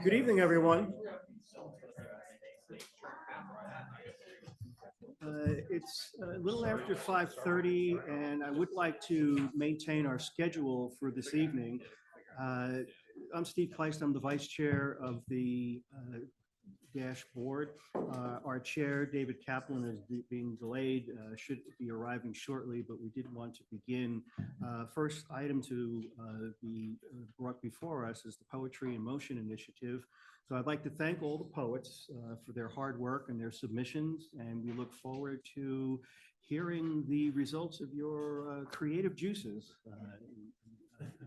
Good evening, everyone. It's a little after 5:30, and I would like to maintain our schedule for this evening. Uh, I'm Steve Kleist. I'm the vice chair of the Dash board. Our chair, David Kaplan, is being delayed, should be arriving shortly, but we did want to begin. First item to be brought before us is the Poetry in Motion Initiative. So I'd like to thank all the poets for their hard work and their submissions, and we look forward to hearing the results of your creative juices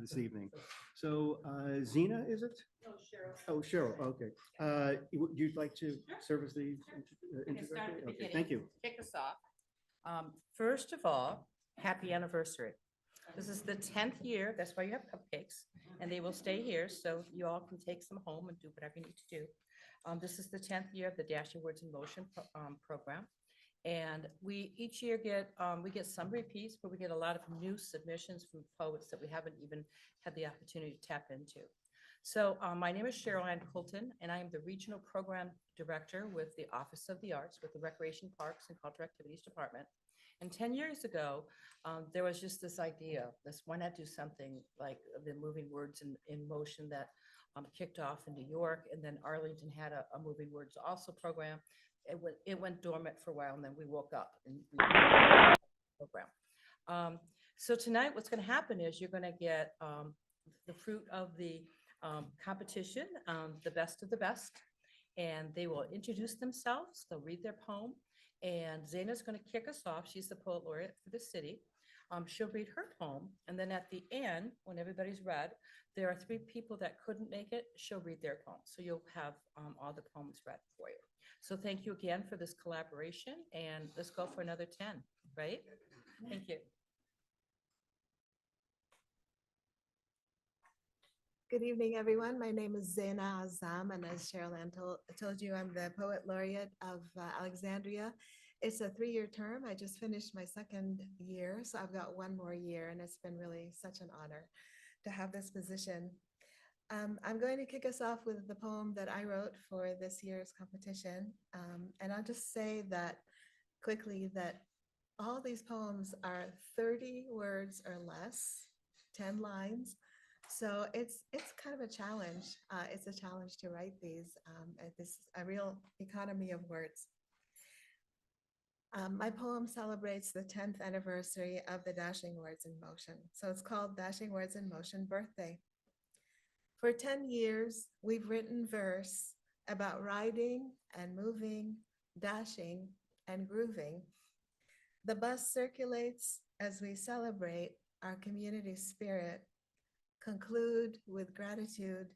this evening. So Zena, is it? No, Cheryl. Oh, Cheryl, okay. You'd like to serve as the introductory? Okay, thank you. Kick us off. First of all, happy anniversary. This is the 10th year. That's why you have cupcakes, and they will stay here, so you all can take some home and do whatever you need to do. This is the 10th year of the Dashing Words in Motion program. And we each year get some repeats, but we get a lot of new submissions from poets that we haven't even had the opportunity to tap into. So my name is Cheryl Ann Colton, and I am the Regional Program Director with the Office of the Arts with the Recreation Parks and Cultural Activities Department. And 10 years ago, there was just this idea, why not do something like the Moving Words in Motion that kicked off in New York, and then Arlington had a Moving Words also program. It went dormant for a while, and then we woke up and we program. So tonight, what's going to happen is you're going to get the fruit of the competition, the best of the best, and they will introduce themselves. They'll read their poem, and Zena's going to kick us off. She's the poet laureate for the city. She'll read her poem, and then at the end, when everybody's read, there are 3 people that couldn't make it. She'll read their poem, so you'll have all the poems read for you. So thank you again for this collaboration, and let's go for another 10, right? Thank you. Good evening, everyone. My name is Zena Azam, and as Cheryl Ann told you, I'm the Poet Laureate of Alexandria. It's a 3-year term. I just finished my 2nd year, so I've got 1 more year, and it's been really such an honor to have this position. I'm going to kick us off with the poem that I wrote for this year's competition. And I'll just say that quickly that all these poems are 30 words or less, 10 lines. So it's kind of a challenge. It's a challenge to write these. This is a real economy of words. My poem celebrates the 10th anniversary of the Dashing Words in Motion. So it's called Dashing Words in Motion Birthday. For 10 years, we've written verse about riding and moving, dashing and grooving. The bus circulates as we celebrate our community spirit, conclude with gratitude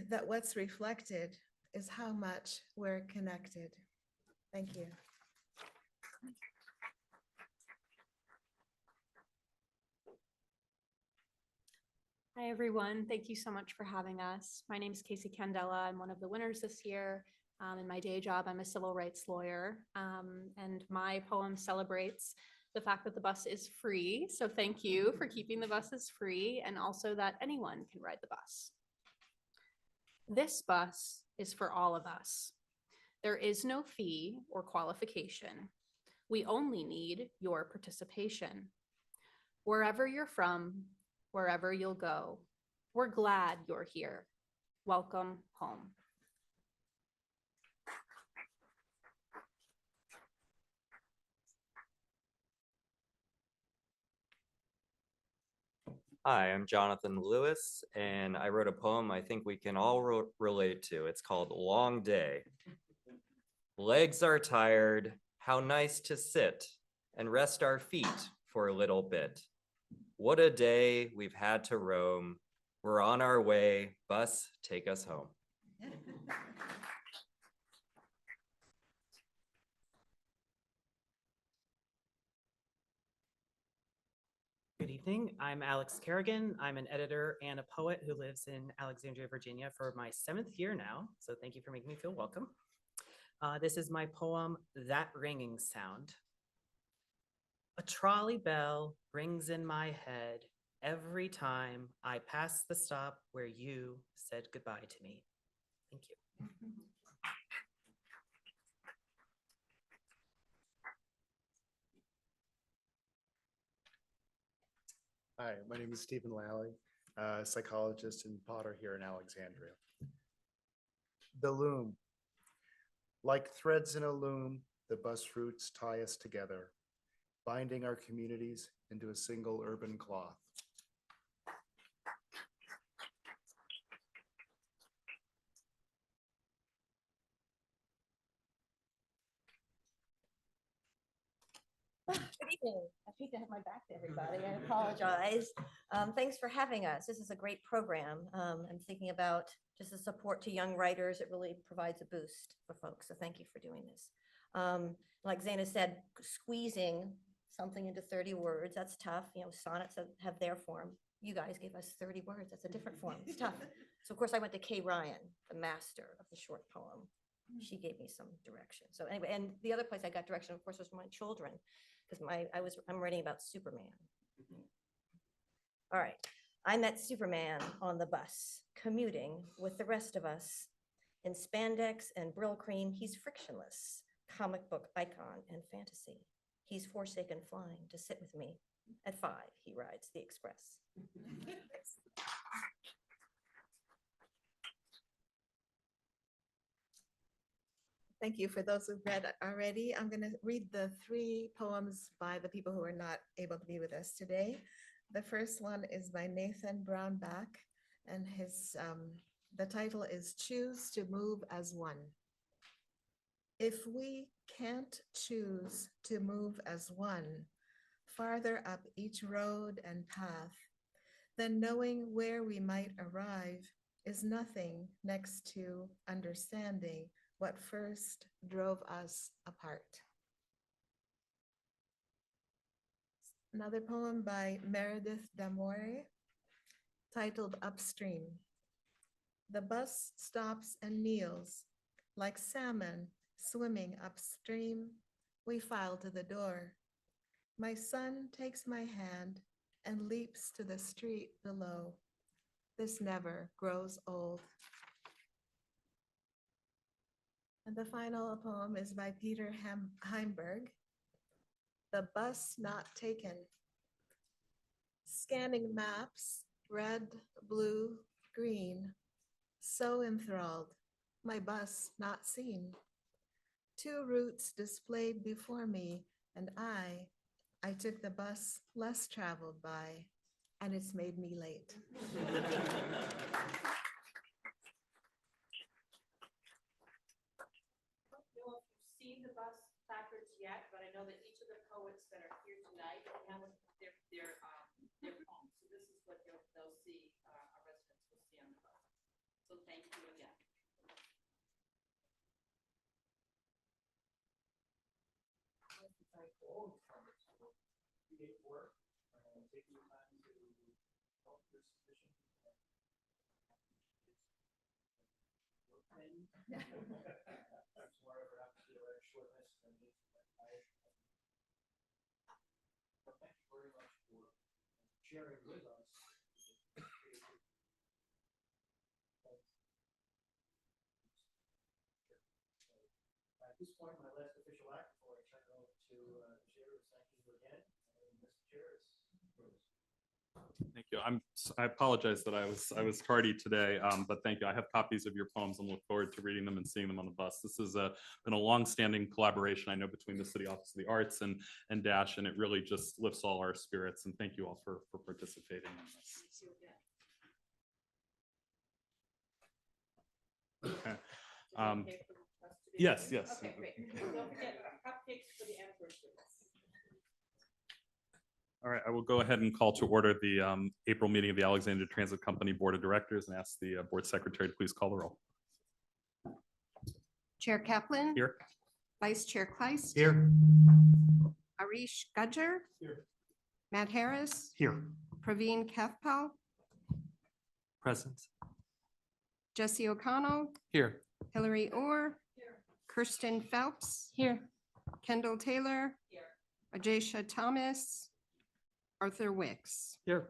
that what's reflected is how much we're connected. Thank you. Hi, everyone. Thank you so much for having us. My name is Casey Candela. I'm one of the winners this year. In my day job, I'm a civil rights lawyer, and my poem celebrates the fact that the bus is free. So thank you for keeping the buses free, and also that anyone can ride the bus. This bus is for all of us. There is no fee or qualification. We only need your participation. Wherever you're from, wherever you'll go, we're glad you're here. Welcome home. Hi, I'm Jonathan Lewis, and I wrote a poem I think we can all relate to. It's called Long Day. Legs are tired, how nice to sit and rest our feet for a little bit. What a day we've had to roam. We're on our way, bus, take us home. Good evening. I'm Alex Kerrigan. I'm an editor and a poet who lives in Alexandria, Virginia for my 7th year now. So thank you for making me feel welcome. This is my poem, That Ringing Sound. A trolley bell rings in my head every time I pass the stop where you said goodbye to me. Thank you. Hi, my name is Stephen Lally, psychologist and potter here in Alexandria. The loom. Like threads in a loom, the bus routes tie us together, binding our communities into a single urban cloth. Good evening. I hate to have my back to everybody. I apologize. Thanks for having us. This is a great program. I'm thinking about just the support to young writers. It really provides a boost for folks. So thank you for doing this. Like Zaina said, squeezing something into 30 words, that's tough. You know, sonnets have their form. You guys gave us 30 words. That's a different form. It's tough. So of course I went to Kay Ryan, the master of the short poem. She gave me some direction. So anyway, and the other place I got direction, of course, was from my children, because I'm writing about Superman. All right, I met Superman on the bus, commuting with the rest of us. In spandex and Brill cream, he's frictionless, comic book icon and fantasy. He's forsaken flying to sit with me. At 5, he rides the express. Thank you. For those who've read already, I'm going to read the 3 poems by the people who are not able to be with us today. The first one is by Nathan Brownback, and the title is Choose to Move as One. If we can't choose to move as one, farther up each road and path, then knowing where we might arrive is nothing next to understanding what first drove us apart. Another poem by Meredith Damore, titled Upstream. The bus stops and kneels, like salmon swimming upstream. We file to the door. My son takes my hand and leaps to the street below. This never grows old. And the final poem is by Peter Heimberg, The Bus Not Taken. Scanning maps, red, blue, green, so enthralled, my bus not seen. 2 routes displayed before me, and I took the bus less traveled by, and it's made me late. Seen the bus placards yet, but I know that each of the poets that are here tonight have their poems. So this is what they'll see, our residents will see on the bus. So thank you again. Sharing with us. At this point, my last official act before I turn it over to the chair is thank you again. And Mr. Chair is yours. Thank you. I apologize that I was tardy today, but thank you. I have copies of your poems and look forward to reading them and seeing them on the bus. This has been a long-standing collaboration, I know, between the City Office of the Arts and Dash, and it really just lifts all our spirits. And thank you all for participating in this. Okay. Yes. Okay, great. Don't forget cupcakes for the anniversary. All right, I will go ahead and call to order the April meeting of the Alexandria Transit Company Board of Directors and ask the Board Secretary to please call the roll. Chair Kaplan. Here. Vice Chair Kleist. Here. Arish Gudger. Here. Matt Harris. Here. Praveen Kathpal. Present. Jesse O'Connell. Here. Hillary Orr. Kirsten Phelps. Here. Kendall Taylor. Here. Ajayesha Thomas. Arthur Wicks. Here.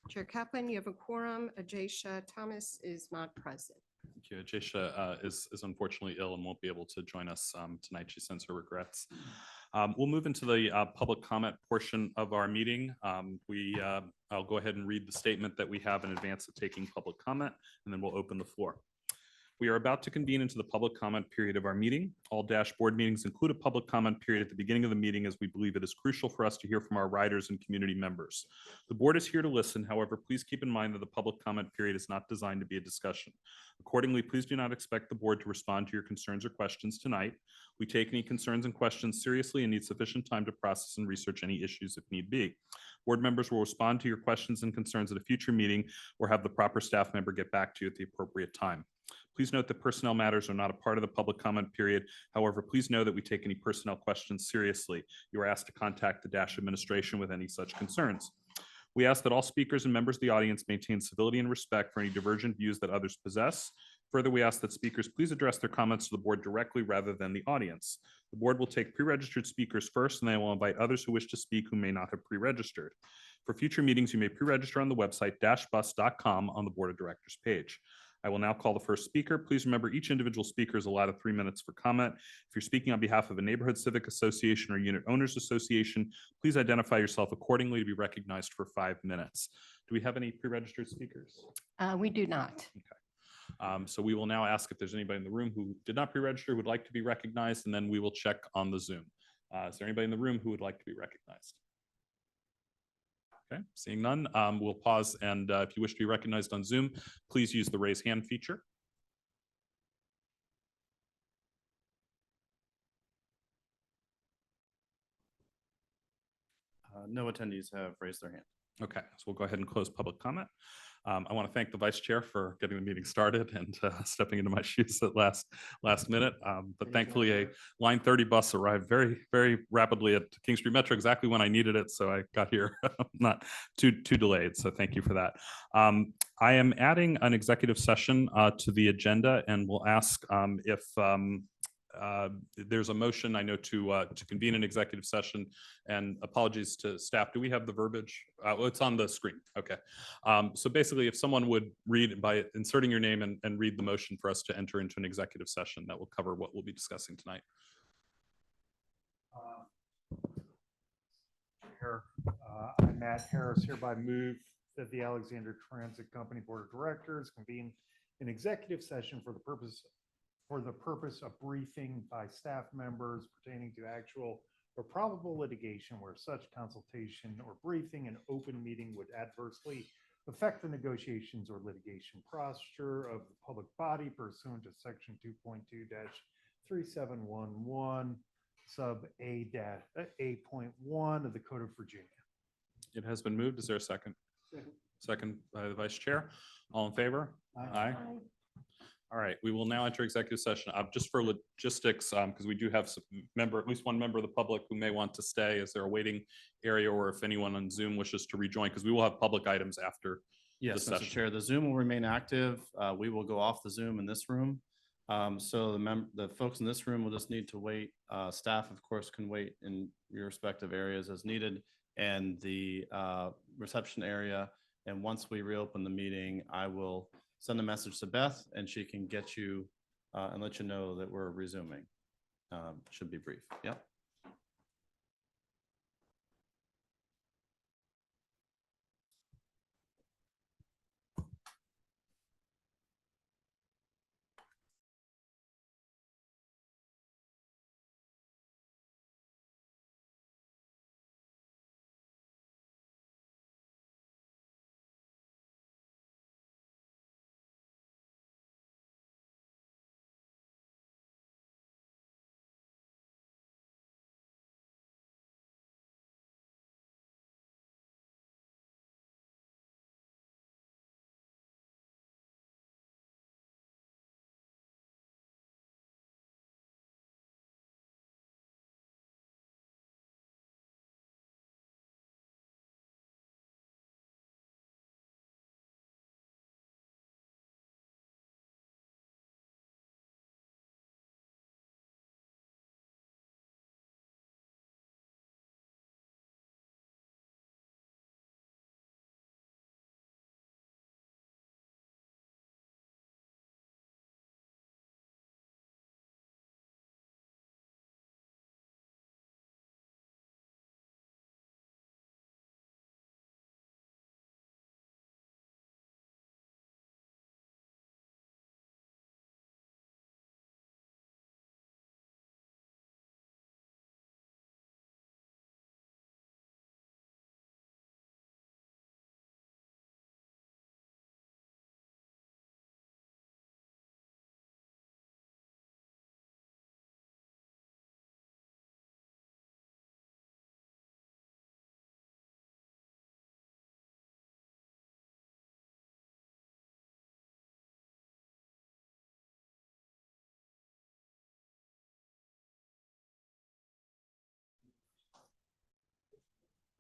Chair Kaplan, you have a quorum. Ajasha Thomas is not present. Thank you. Ajasha is unfortunately ill and won't be able to join us tonight. She sends her regrets. We'll move into the public comment portion of our meeting. I'll go ahead and read the statement that we have in advance of taking public comment, and then we'll open the floor. We are about to convene into the public comment period of our meeting. All dashboard meetings include a public comment period at the beginning of the meeting, as we believe it is crucial for us to hear from our riders and community members. The board is here to listen. However, please keep in mind that the public comment period is not designed to be a discussion. Accordingly, please do not expect the board to respond to your concerns or questions tonight. We take any concerns and questions seriously and need sufficient time to process and research any issues if need be. Board members will respond to your questions and concerns at a future meeting or have the proper staff member get back to you at the appropriate time. Please note that personnel matters are not a part of the public comment period. However, please know that we take any personnel questions seriously. You are asked to contact the Dash administration with any such concerns. We ask that all speakers and members of the audience maintain civility and respect for any divergent views that others possess. Further, we ask that speakers please address their comments to the board directly rather than the audience. The board will take pre-registered speakers first, and they will invite others who wish to speak who may not have pre-registered. For future meetings, you may pre-register on the website dashbus.com on the Board of Directors page. I will now call the first speaker. Please remember each individual speaker is allowed 3 minutes for comment. If you're speaking on behalf of a neighborhood civic association or unit owners association, please identify yourself accordingly to be recognized for 5 minutes. Do we have any pre-registered speakers? We do not. So we will now ask if there's anybody in the room who did not pre-register who would like to be recognized, and then we will check on the Zoom. Is there anybody in the room who would like to be recognized? Okay, seeing none, we'll pause, and if you wish to be recognized on Zoom, please use the raise hand feature. No attendees have raised their hand. Okay, so we'll go ahead and close public comment. I want to thank the vice chair for getting the meeting started and stepping into my shoes at last minute. But thankfully, a line 30 bus arrived very, very rapidly at King Street Metro, exactly when I needed it. So I got here not too delayed. So thank you for that. I am adding an executive session to the agenda, and we'll ask if there's a motion, I know, to convene an executive session, and apologies to staff. Do we have the verbiage? Well, it's on the screen. Okay. So basically, if someone would read by inserting your name and read the motion for us to enter into an executive session, that will cover what we'll be discussing tonight. I, Matt Harris, hereby move that the Alexandria Transit Company Board of Directors convene an executive session for the purpose of briefing by staff members pertaining to actual or probable litigation where such consultation or briefing in open meeting would adversely affect the negotiations or litigation posture of the public body pursuant to section 2.2-3711 sub A.1 of the Code of Virginia. It has been moved. Is there a second? Second by the vice chair. All in favor? Aye. All right, we will now enter executive session just for logistics, because we do have at least one member of the public who may want to stay. Is there a waiting area, or if anyone on Zoom wishes to rejoin, because we will have public items after Yes, the Mr. session. Chair, the Zoom will remain active. We will go off the Zoom in this room. So the folks in this room will just need to wait. Staff, of course, can wait in your respective areas as needed, and the reception area. And once we reopen the meeting, I will send a message to Beth, and she can get you and let you know that we're resuming. Should be brief. Yep.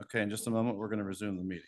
Okay, in just a moment, we're going to resume the meeting.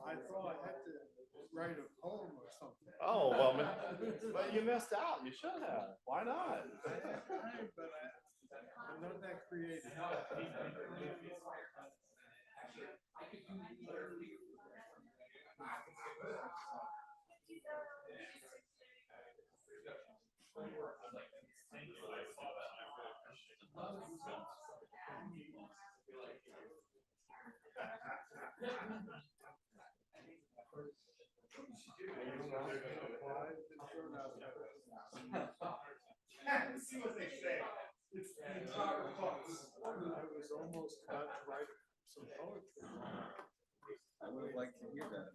I thought I had to write a poem or something. Oh, well, but you missed out. You should have. Why not? But I'm not that creative. See what they say. It's the entire bus. I was almost about to write some poetry. I would have liked to hear that.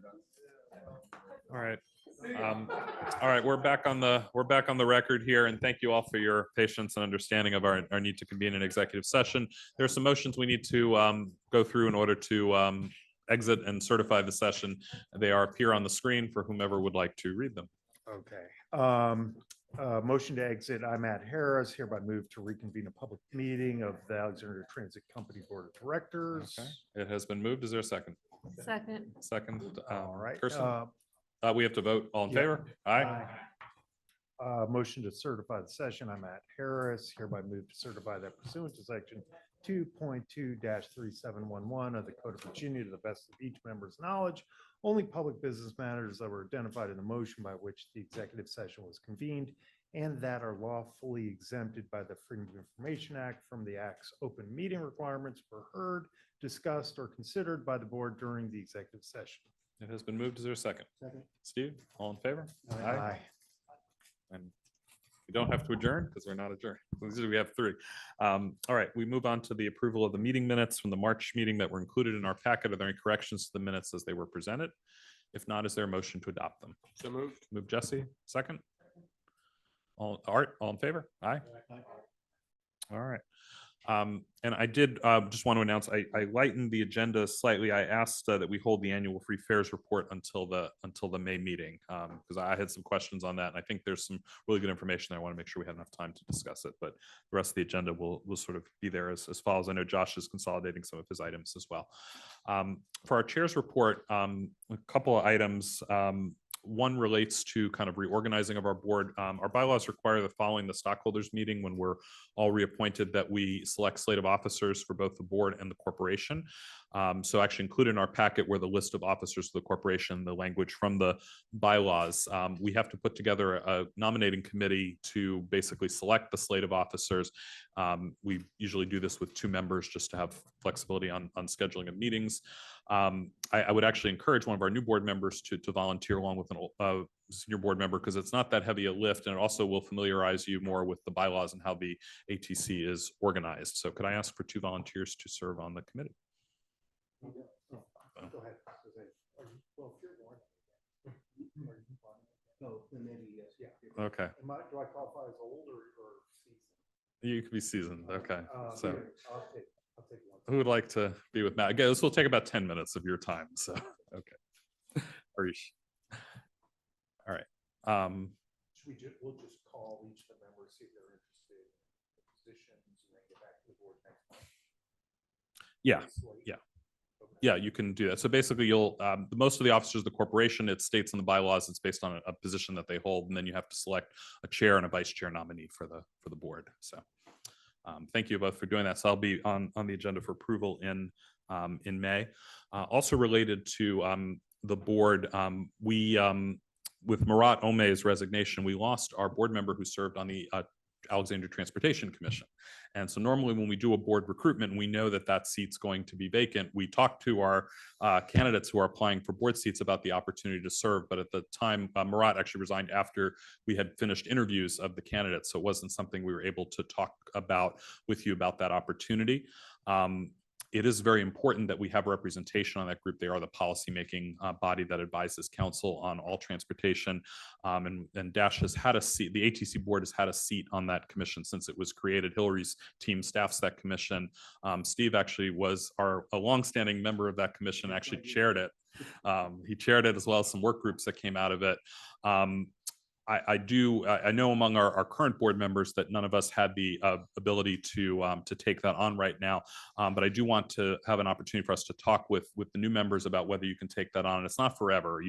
All right. All right, we're back on the record here, and thank you all for your patience and understanding of our need to convene an executive session. There are some motions we need to go through in order to exit and certify the session. They are appear on the screen for whomever would like to read them. Okay. Motion to exit. I'm Matt Harris, hereby move to reconvene a public meeting of the Alexandria Transit Company Board of Directors. Okay, it has been moved. Is there a second? Second. Second. All right. Kirsten? We have to vote. All in yeah. favor? Aye. Motion to certify the session. I'm Matt Harris, hereby move to certify that pursuant to section 2.2-3711 of the Code of Virginia, to the best of each member's knowledge, only public business matters that were identified in the motion by which the executive session was convened and that are lawfully exempted by the Freedom of Information Act from the Act's open meeting requirements were heard, discussed, or considered by the board during the executive session. It has been moved. Is there a second? Second. Steve, all in favor? Aye. And we don't have to adjourn because we're not adjourned. We have three. All right, we move on to the approval of the meeting minutes from the March meeting that were included in our packet. Are there any corrections to the minutes as they were presented? If not, is there a motion to adopt them? So moved. Move Jesse, second. All, Art, all in favor? Aye. All right. And I did just want to announce, I lightened the agenda slightly. I asked that we hold the annual free fares report until the May meeting, because I had some questions on that. And I think there's some really good information there. I want to make sure we have enough time to discuss it, but the rest of the agenda will sort of be there as follows. I know Josh is consolidating some of his items as well. For our chair's report, a couple of items. One relates to kind of reorganizing of our board. Our bylaws require that following the stockholders meeting, when we're all reappointed, that we select slate of officers for both the board and the corporation. So actually included in our packet were the list of officers of the corporation, the language from the bylaws. We have to put together a nominating committee to basically select the slate of officers. We usually do this with 2 members just to have flexibility on scheduling of meetings. I would actually encourage one of our new board members to volunteer along with a senior board member, because it's not that heavy a lift, and it also will familiarize you more with the bylaws and how the ATC is organized. So could I ask for 2 volunteers to serve on the committee? Go ahead. Well, if you're born. No, then maybe yes, yeah. Okay. Do I qualify as old or seasoned? You could be seasoned. Okay. So, I'll take Who would like to be with Matt? Again, this will take about 10 minutes of your time, so, okay. Harish. All right. We'll just call each of the members, see if they're interested in the positions, and then get back to the board next month. Yeah, yeah. Yeah, you can do that. So basically you'll, most of the officers of the corporation, it states in the bylaws, it's based on a position that they hold, and then you have to select a chair and a vice chair nominee for the board. So thank you both for doing that. So I'll be on the agenda for approval in May. Also related to the board, with Marat Ome's resignation, we lost our board member who served on the Alexandria Transportation Commission. And so normally when we do a board recruitment, we know that that seat's going to be vacant. We talk to our candidates who are applying for board seats about the opportunity to serve. But at the time, Marat actually resigned after we had finished interviews of the candidates. So it wasn't something we were able to talk about with you about that opportunity. It is very important that we have representation on that group. They are the policymaking body that advises council on all transportation. And Dash has had a seat, the ATC board has had a seat on that commission since it was created. Hillary's team staffs that commission. Steve actually was a longstanding member of that commission, actually chaired it. He chaired it as well as some work groups that came out of it. I know among our current board members that none of us had the ability to take that on right now, but I do want to have an opportunity for us to talk with the new members about whether you can take that on. And it's not forever.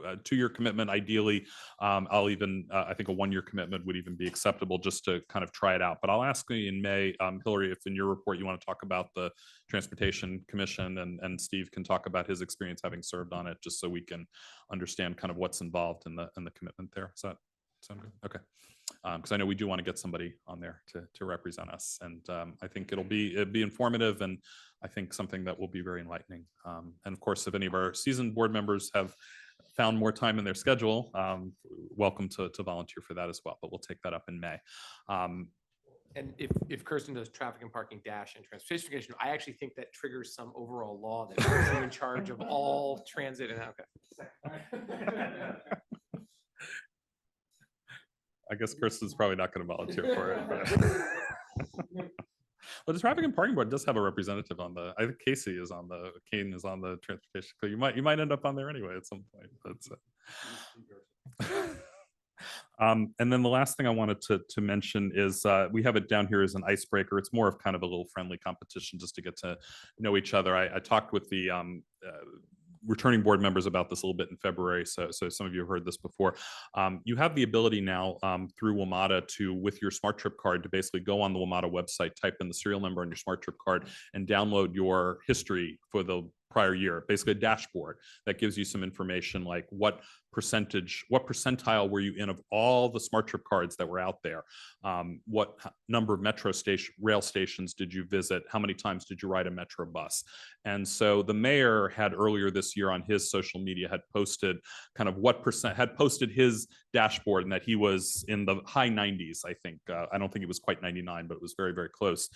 A 2-year commitment, ideally. I'll even, I think a 1-year commitment would even be acceptable just to kind of try it out. But I'll ask you in May, Hillary, if in your report you want to talk about the Transportation Commission, and Steve can talk about his experience having served on it, just so we can understand kind of what's involved in the commitment there. Does that sound good? Okay. Because I know we do want to get somebody on there to represent us, and I think it'll be informative, and I think something that will be very enlightening. And of course, if any of our seasoned board members have found more time in their schedule, welcome to volunteer for that as well. But we'll take that up in May. And if Kirsten does traffic and parking dash and transportation commission, I actually think that triggers some overall law that puts you in charge of all transit and okay. I guess Kirsten's probably not going to volunteer for it. But. Well, the traffic and parking board does have a representative on the. I think Kane is on the transportation. So you might end up on there anyway at some point. And then the last thing I wanted to mention is we have it down here as an icebreaker. It's more of kind of a little friendly competition just to get to know each other. I talked with the returning board members about this a little bit in February, so some of you have heard this before. You have the ability now through WMATA with your Smart Trip card to basically go on the WMATA website, type in the serial number on your Smart Trip card, and download your history for the prior year, basically a dashboard that gives you some information like what percentile were you in of all the Smart Trip cards that were out there? What number of rail stations did you visit? How many times did you ride a metro bus? And so the mayor had earlier this year on his social media had posted kind of what percent had posted his dashboard, and that he was in the high 90s, I think. I don't think it was quite 99, but it was very, very close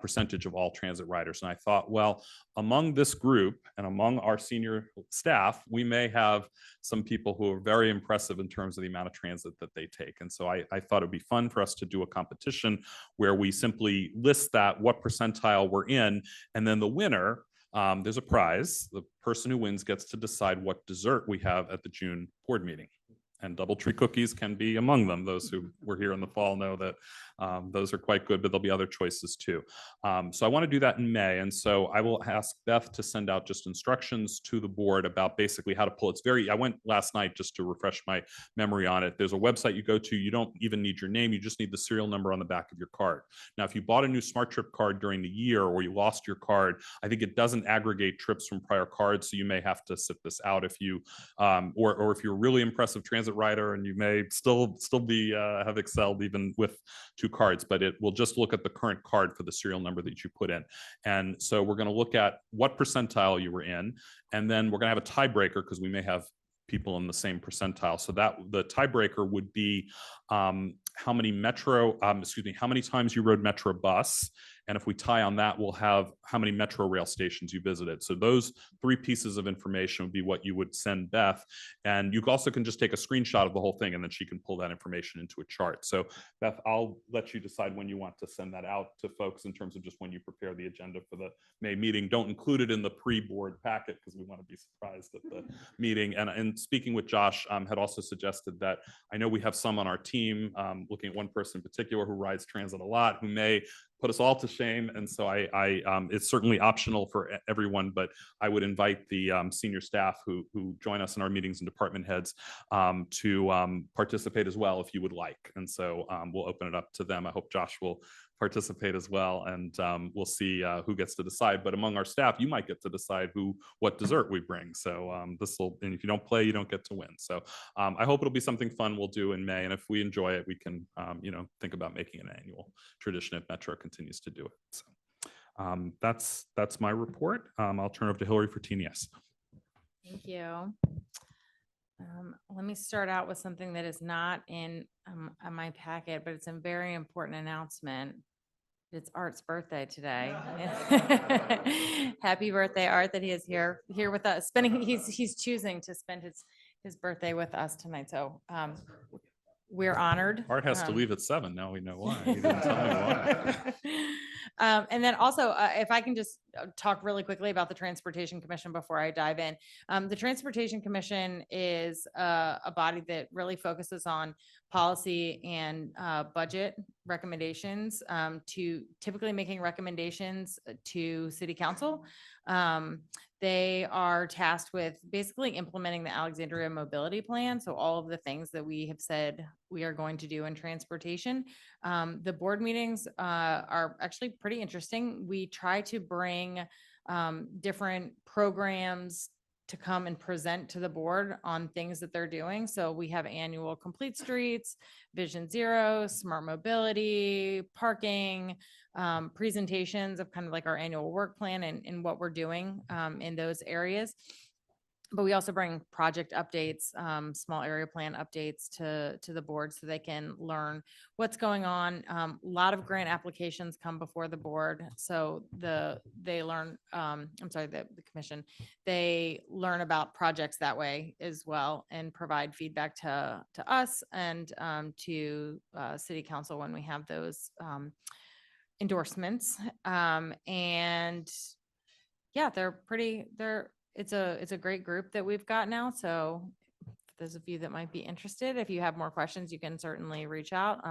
percentage of all transit riders. And I thought, well, among this group and among our senior staff, we may have some people who are very impressive in terms of the amount of transit that they take. And so I thought it'd be fun for us to do a competition where we simply list that, what percentile we're in, and then the winner, there's a prize. The person who wins gets to decide what dessert we have at the June board meeting. And DoubleTree cookies can be among them. Those who were here in the fall know that those are quite good, but there'll be other choices too. So I want to do that in May. And so I will ask Beth to send out just instructions to the board about basically how to pull. I went last night just to refresh my memory on it. There's a website you go to. You don't even need your name. You just need the serial number on the back of your card. Now, if you bought a new Smart Trip card during the year or you lost your card, I think it doesn't aggregate trips from prior cards. So you may have to sit this out if you, or if you're a really impressive transit rider, and you may still be have excelled even with 2 cards, but it will just look at the current card for the serial number that you put in. And so we're going to look at what percentile you were in, and then we're going to have a tiebreaker because we may have people in the same percentile. So that the tiebreaker would be how many times you rode Metro bus, And if we tie on that, we'll have how many Metro rail stations you visited. So those 3 pieces of information would be what you would send Beth. And you also can just take a screenshot of the whole thing and then she can pull that information into a chart. So Beth, I'll let you decide when you want to send that out to folks in terms of just when you prepare the agenda for the May meeting. Don't include it in the pre-board packet because we want to be surprised at the meeting. And speaking with Josh, had also suggested that I know we have some on our team, looking at one person in particular who rides transit a lot, who may put us all to shame. And so it's certainly optional for everyone, but I would invite the senior staff who join us in our meetings and department heads to participate as well if you would like. And so we'll open it up to them. I hope Josh will participate as well, and we'll see who gets to decide. But among our staff, you might get to decide what dessert we bring. So and if you don't play, you don't get to win. So I hope it'll be something fun we'll do in May, and if we enjoy it, we can think about making an annual tradition if Metro continues to do it. So that's my report. I'll turn over to Hillary for TNS. Thank you. Let me start out with something that is not in my packet, but it's a very important announcement. It's Art's birthday today. Happy birthday, Art, that he is here with us, he's choosing to spend his birthday with us tonight. So we're honored. Art has to leave at 7. Now we know why. He didn't tell me why. And then also, if I can just talk really quickly about the Transportation Commission before I dive in. The Transportation Commission is a body that really focuses on policy and budget recommendations, to typically making recommendations to City Council. They are tasked with basically implementing the Alexandria Mobility Plan. So all of the things that we have said we are going to do in transportation. The board meetings are actually pretty interesting. We try to bring different programs to come and present to the board on things that they're doing. So we have annual Complete Streets, Vision Zero, Smart Mobility, parking, presentations of kind of like our annual work plan and what we're doing in those areas. But we also bring project updates, small area plan updates to the board so they can learn what's going on. A lot of grant applications come before the board. So the commission, they learn about projects that way as well and provide feedback to us and to City Council when we have those endorsements. And yeah, it's a great group that we've got now. So for those of you that might be interested, if you have more questions, you can certainly reach out.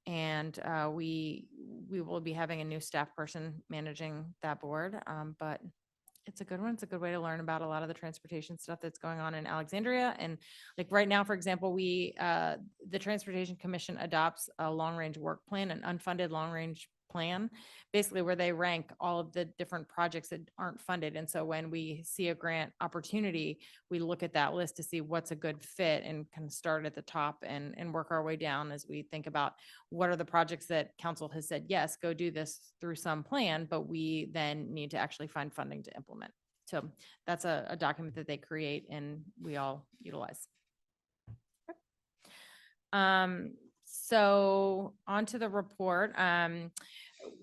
And we will be having a new staff person managing that board. But it's a good one. It's a good way to learn about a lot of the transportation stuff that's going on in Alexandria. And like right now, for example, the Transportation Commission adopts a long-range work plan, an unfunded long-range plan, basically where they rank all of the different projects that aren't funded. And so when we see a grant opportunity, we look at that list to see what's a good fit and kind of start at the top and work our way down as we think about what are the projects that council has said, yes, go do this through some plan, but we then need to actually find funding to implement. So that's a document that they create and we all utilize. So onto the report.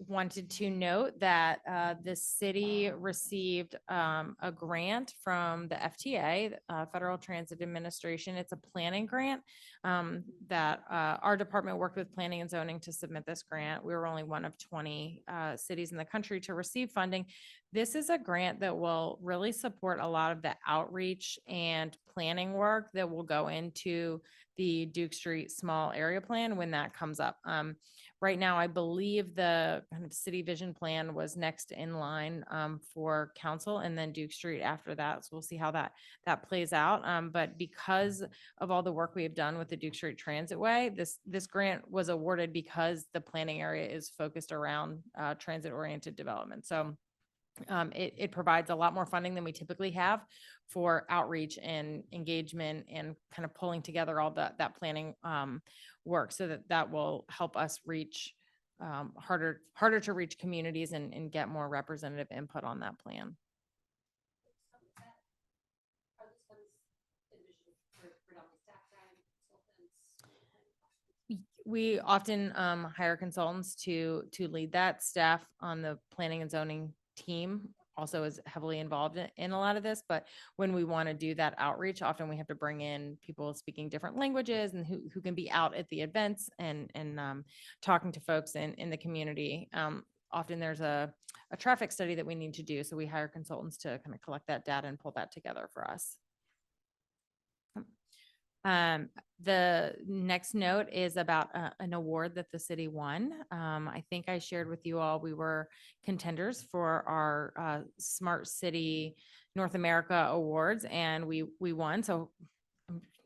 Wanted to note that the city received a grant from the FTA, Federal Transit Administration. It's a planning grant that our department worked with planning and zoning to submit this grant. We were only one of 20 cities in the country to receive funding. This is a grant that will really support a lot of the outreach and planning work that will go into the Duke Street Small Area Plan when that comes up. Right now, I believe the kind of city vision plan was next in line for council and then Duke Street after that. So we'll see how that plays out. But because of all the work we have done with the Duke Street Transitway, this grant was awarded because the planning area is focused around transit-oriented development. So it provides a lot more funding than we typically have for outreach and engagement and kind of pulling together all that planning work so that will help us reach harder to reach communities and get more representative input on that plan. We often hire consultants to lead that. Staff on the planning and zoning team also is heavily involved in a lot of this, but when we want to do that outreach, often we have to bring in people speaking different languages and who can be out at the events and talking to folks in the community. Often there's a traffic study that we need to do, so we hire consultants to kind of collect that data and pull that together for us. The next note is about an award that the city won. I think I shared with you all, we were contenders for our Smart City North America Awards, and we won. So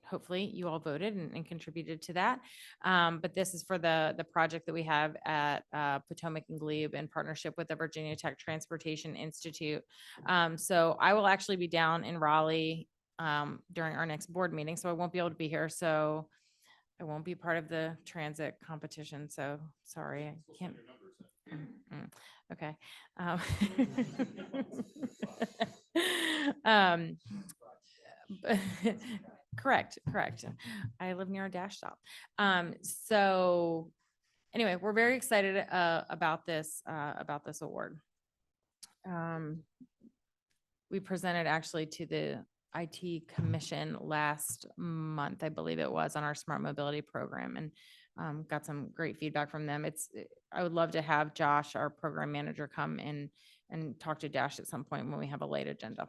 hopefully you all voted and contributed to that. But this is for the project that we have at Potomac and Glebe in partnership with the Virginia Tech Transportation Institute. So I will actually be down in Raleigh during our next board meeting, so I won't be able to be here. So I won't be part of the transit competition. So sorry, I can't. Okay. Correct. I live near a dash stop. So anyway, we're very excited about this award. We presented actually to the IT Commission last month, I believe it was, on our smart mobility program, and got some great feedback from them. I would love to have Josh, our program manager, come in and talk to Dash at some point when we have a late agenda.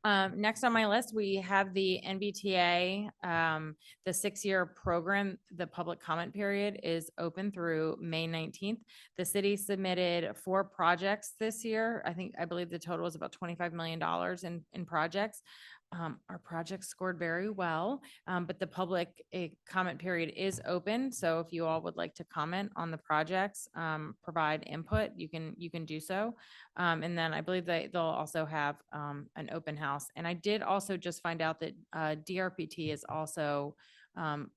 Next on my list, we have the NBTA, the 6-year program. The public comment period is open through May 19th. The city submitted 4 projects this year. I believe the total is about $25 million in projects. Our projects scored very well, but the public comment period is open. So if you all would like to comment on the projects, provide input, you can do so. And then I believe they'll also have an open house. And I did also just find out that DRPT is also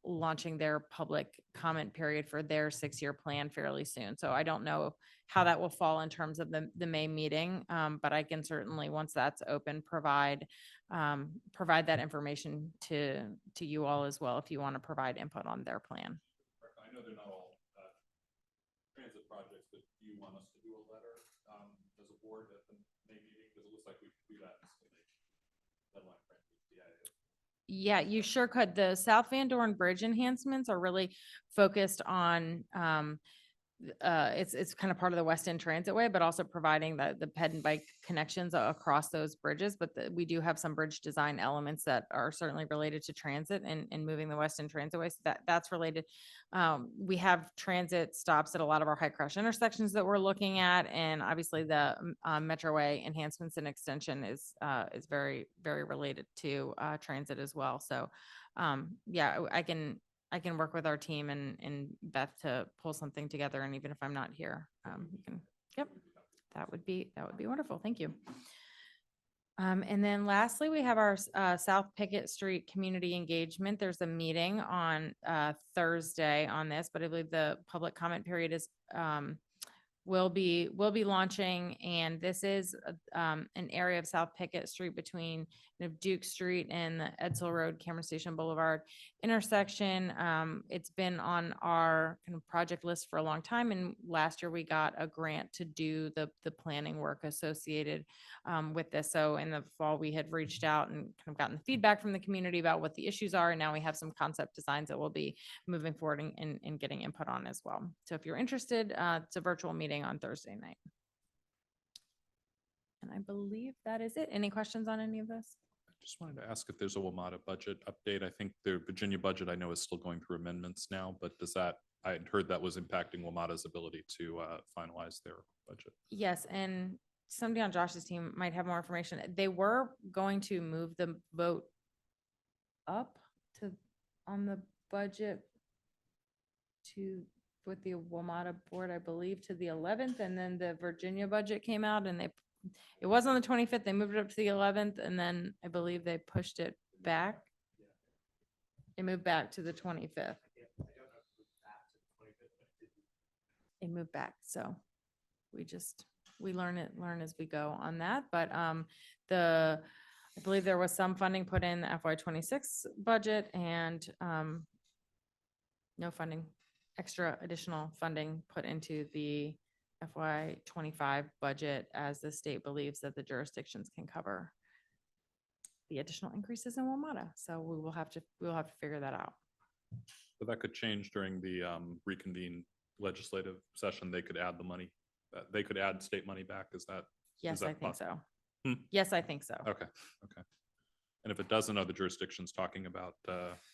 launching their public comment period for their 6-year plan fairly soon. So I don't know how that will fall in terms of the May meeting, but I can certainly, once that's open, provide that information to you all as well if you want to provide input on their plan. I know they're not all transit projects, but do you want us to do a letter as a board at the May meeting? Because it looks like we could do that. Yeah, you sure could. The South Van Dorn Bridge enhancements are really focused on it's kind of part of the West End Transitway, but also providing the ped and bike connections across those bridges. But we do have some bridge design elements that are certainly related to transit and moving the West End Transitway. So that's related. We have transit stops at a lot of our high crash intersections that we're looking at, and obviously the Metroway enhancements and extension is very, very related to transit as well. So yeah, I can work with our team and Beth to pull something together. And even if I'm not here, you can, yep, that would be wonderful. Thank you. And then lastly, we have our South Pickett Street community engagement. There's a meeting on Thursday on this, but I believe the public comment period is will be launching, and this is an area of South Pickett Street between Duke Street and the Edsel Road, Cameron Station Boulevard intersection. It's been on our kind of project list for a long time, and last year we got a grant to do the planning work associated with this. So in the fall, we had reached out and kind of gotten feedback from the community about what the issues are, and now we have some concept designs that we'll be moving forward and getting input on as well. So if you're interested, it's a virtual meeting on Thursday night. And I believe that is it. Any questions on any of this? Just wanted to ask if there's a WMATA budget update. I think the Virginia budget I know is still going through amendments now, but I had heard that was impacting WMATA's ability to finalize their budget. Yes, and somebody on Josh's team might have more information. They were going to move the vote up on the budget with the WMATA board, I believe, to the 11th, and then the Virginia budget came out and it was on the 25th. They moved it up to the 11th, and then I believe they pushed it back. It moved back to the 25th. It moved back. So we learn as we go on that. But I believe there was some funding put in the FY26 budget, and No funding, extra additional funding put into the FY '25 budget as the state believes that the jurisdictions can cover the additional increases in WMATA. So we will have to figure that out. But that could change during the reconvene legislative session. They could add the money. They could add state money back. Is that? Yes, that I think so. Hmm. Yes, I think so. Okay, okay. And if it doesn't, other jurisdictions talking about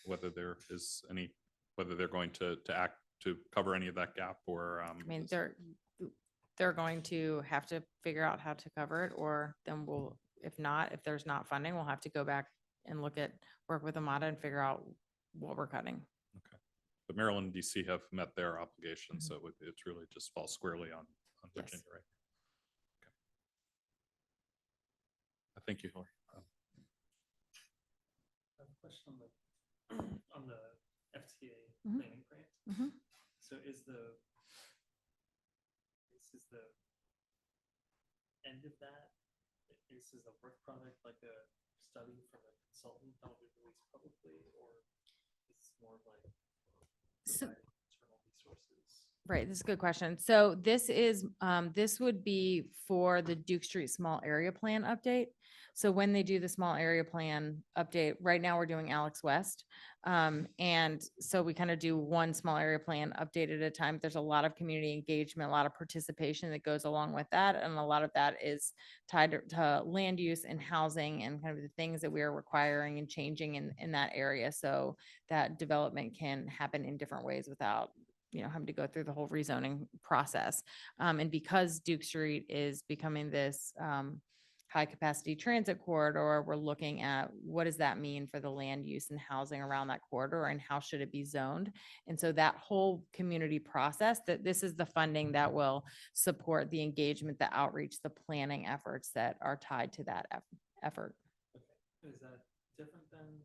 whether there is any, whether they're going to act to cover any of that gap or. I mean, they're going to have to figure out how to cover it, or then we'll, if there's not funding, we'll have to go back and work with Amada and figure out what we're cutting. Okay. But Maryland and DC have met their obligations, so it's really just falls squarely on Virginia, right? Okay. Thank you, Hillary. I have a question on the FTA Mhm. planning grant. Mhm. So is the end of that, this is a work product, like a study from a consultant that will be released publicly, or it's more of like So- provide internal resources? Right, this is a good question. So this would be for the Duke Street Small Area Plan update. So when they do the small area plan update, right now we're doing Alex West. And so we kind of do one small area plan update at a time. There's a lot of community engagement, a lot of participation that goes along with that. And a lot of that is tied to land use and housing and kind of the things that we are requiring and changing in that area. So that development can happen in different ways without having to go through the whole rezoning process. And because Duke Street is becoming this high capacity transit corridor, we're looking at what does that mean for the land use and housing around that corridor and how should it be zoned? And so that whole community process, that this is the funding that will support the engagement, the outreach, the planning efforts that are tied to that effort. Okay. Is that different than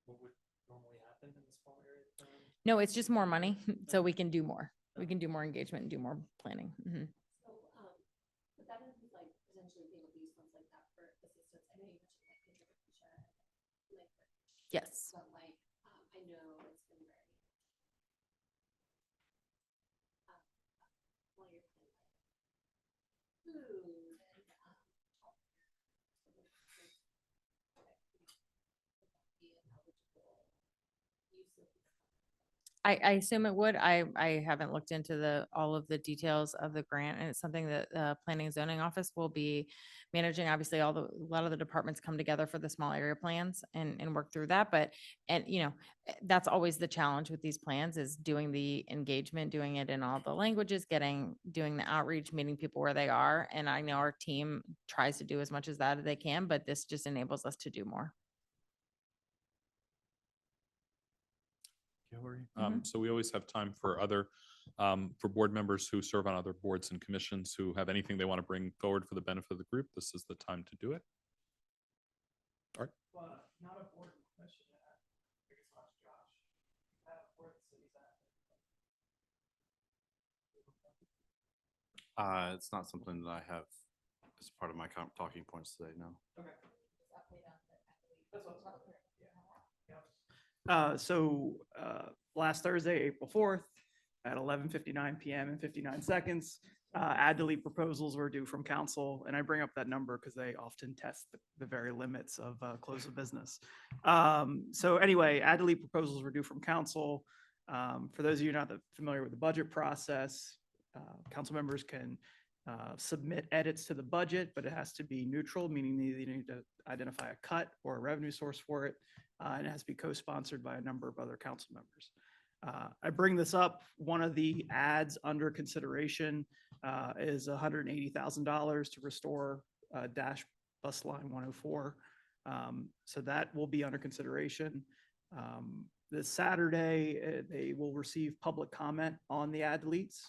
what would normally happen in the small area plan? No, it's just more money, so we can do more. We can do more engagement and do more planning. Mhm. So, but that is like potentially being able to use funds like that for assistance. I know you mentioned like gentrification, like, Yes. but like, I know it's been very. Well, you're playing like food and, be an eligible use of I assume it would. I haven't looked into all of the details of the grant, and it's something that the Planning and Zoning Office will be managing. Obviously, a lot of the departments come together for the small area plans and work through that. But, that's always the challenge with these plans is doing the engagement, doing it in all the languages, doing the outreach, meeting people where they are. And I know our team tries to do as much as that they can, but this just enables us to do more. Hillary. Mhm. So we always have time for for board members who serve on other boards and commissions who have anything they want to bring forward for the benefit of the group. This is the time to do it. All right. Well, not a board question. I guess I'll ask Josh. Have a board cities It's not something that I have as part of my talking points today, no. Okay. So last Thursday, April 4th, at 11:59 PM and 59 seconds, add delete proposals were due from council. And I bring up that number because they often test the very limits of close of business. So anyway, add delete proposals were due from council. For those of you not that familiar with the budget process, council members can submit edits to the budget, but it has to be neutral, meaning they need to identify a cut or a revenue source for it. And it has to be co-sponsored by a number of other council members. I bring this up. One of the ads under consideration is $180,000 to restore Dash Bus Line 104. So that will be under consideration. This Saturday, they will receive public comment on the ad deletes.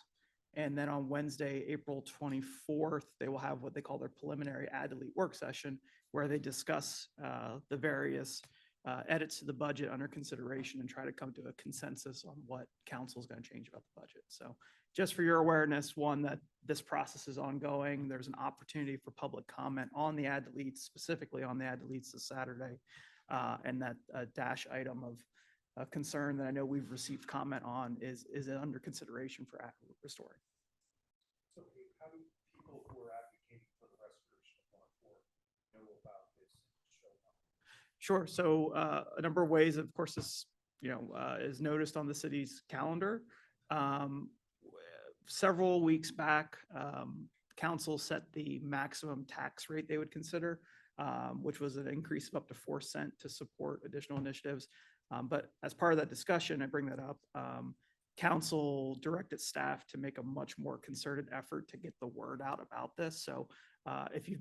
And then on Wednesday, April 24th, they will have what they call their preliminary ad delete work session, where they discuss the various edits to the budget under consideration and try to come to a consensus on what council is going to change about the budget. So just for your awareness, one, that this process is ongoing. There's an opportunity for public comment on the ad deletes, specifically on the ad deletes this Saturday. And that dash item of concern that I know we've received comment on is it under consideration for restoring. So how do people who are advocating for the restoration of 104 know about this and show up? Sure. So a number of ways, of course, this, is noticed on the city's calendar. Several weeks back, council set the maximum tax rate they would consider, which was an increase of up to 4 cents to support additional initiatives. But as part of that discussion, I bring that up, council directed staff to make a much more concerted effort to get the word out about this. So if you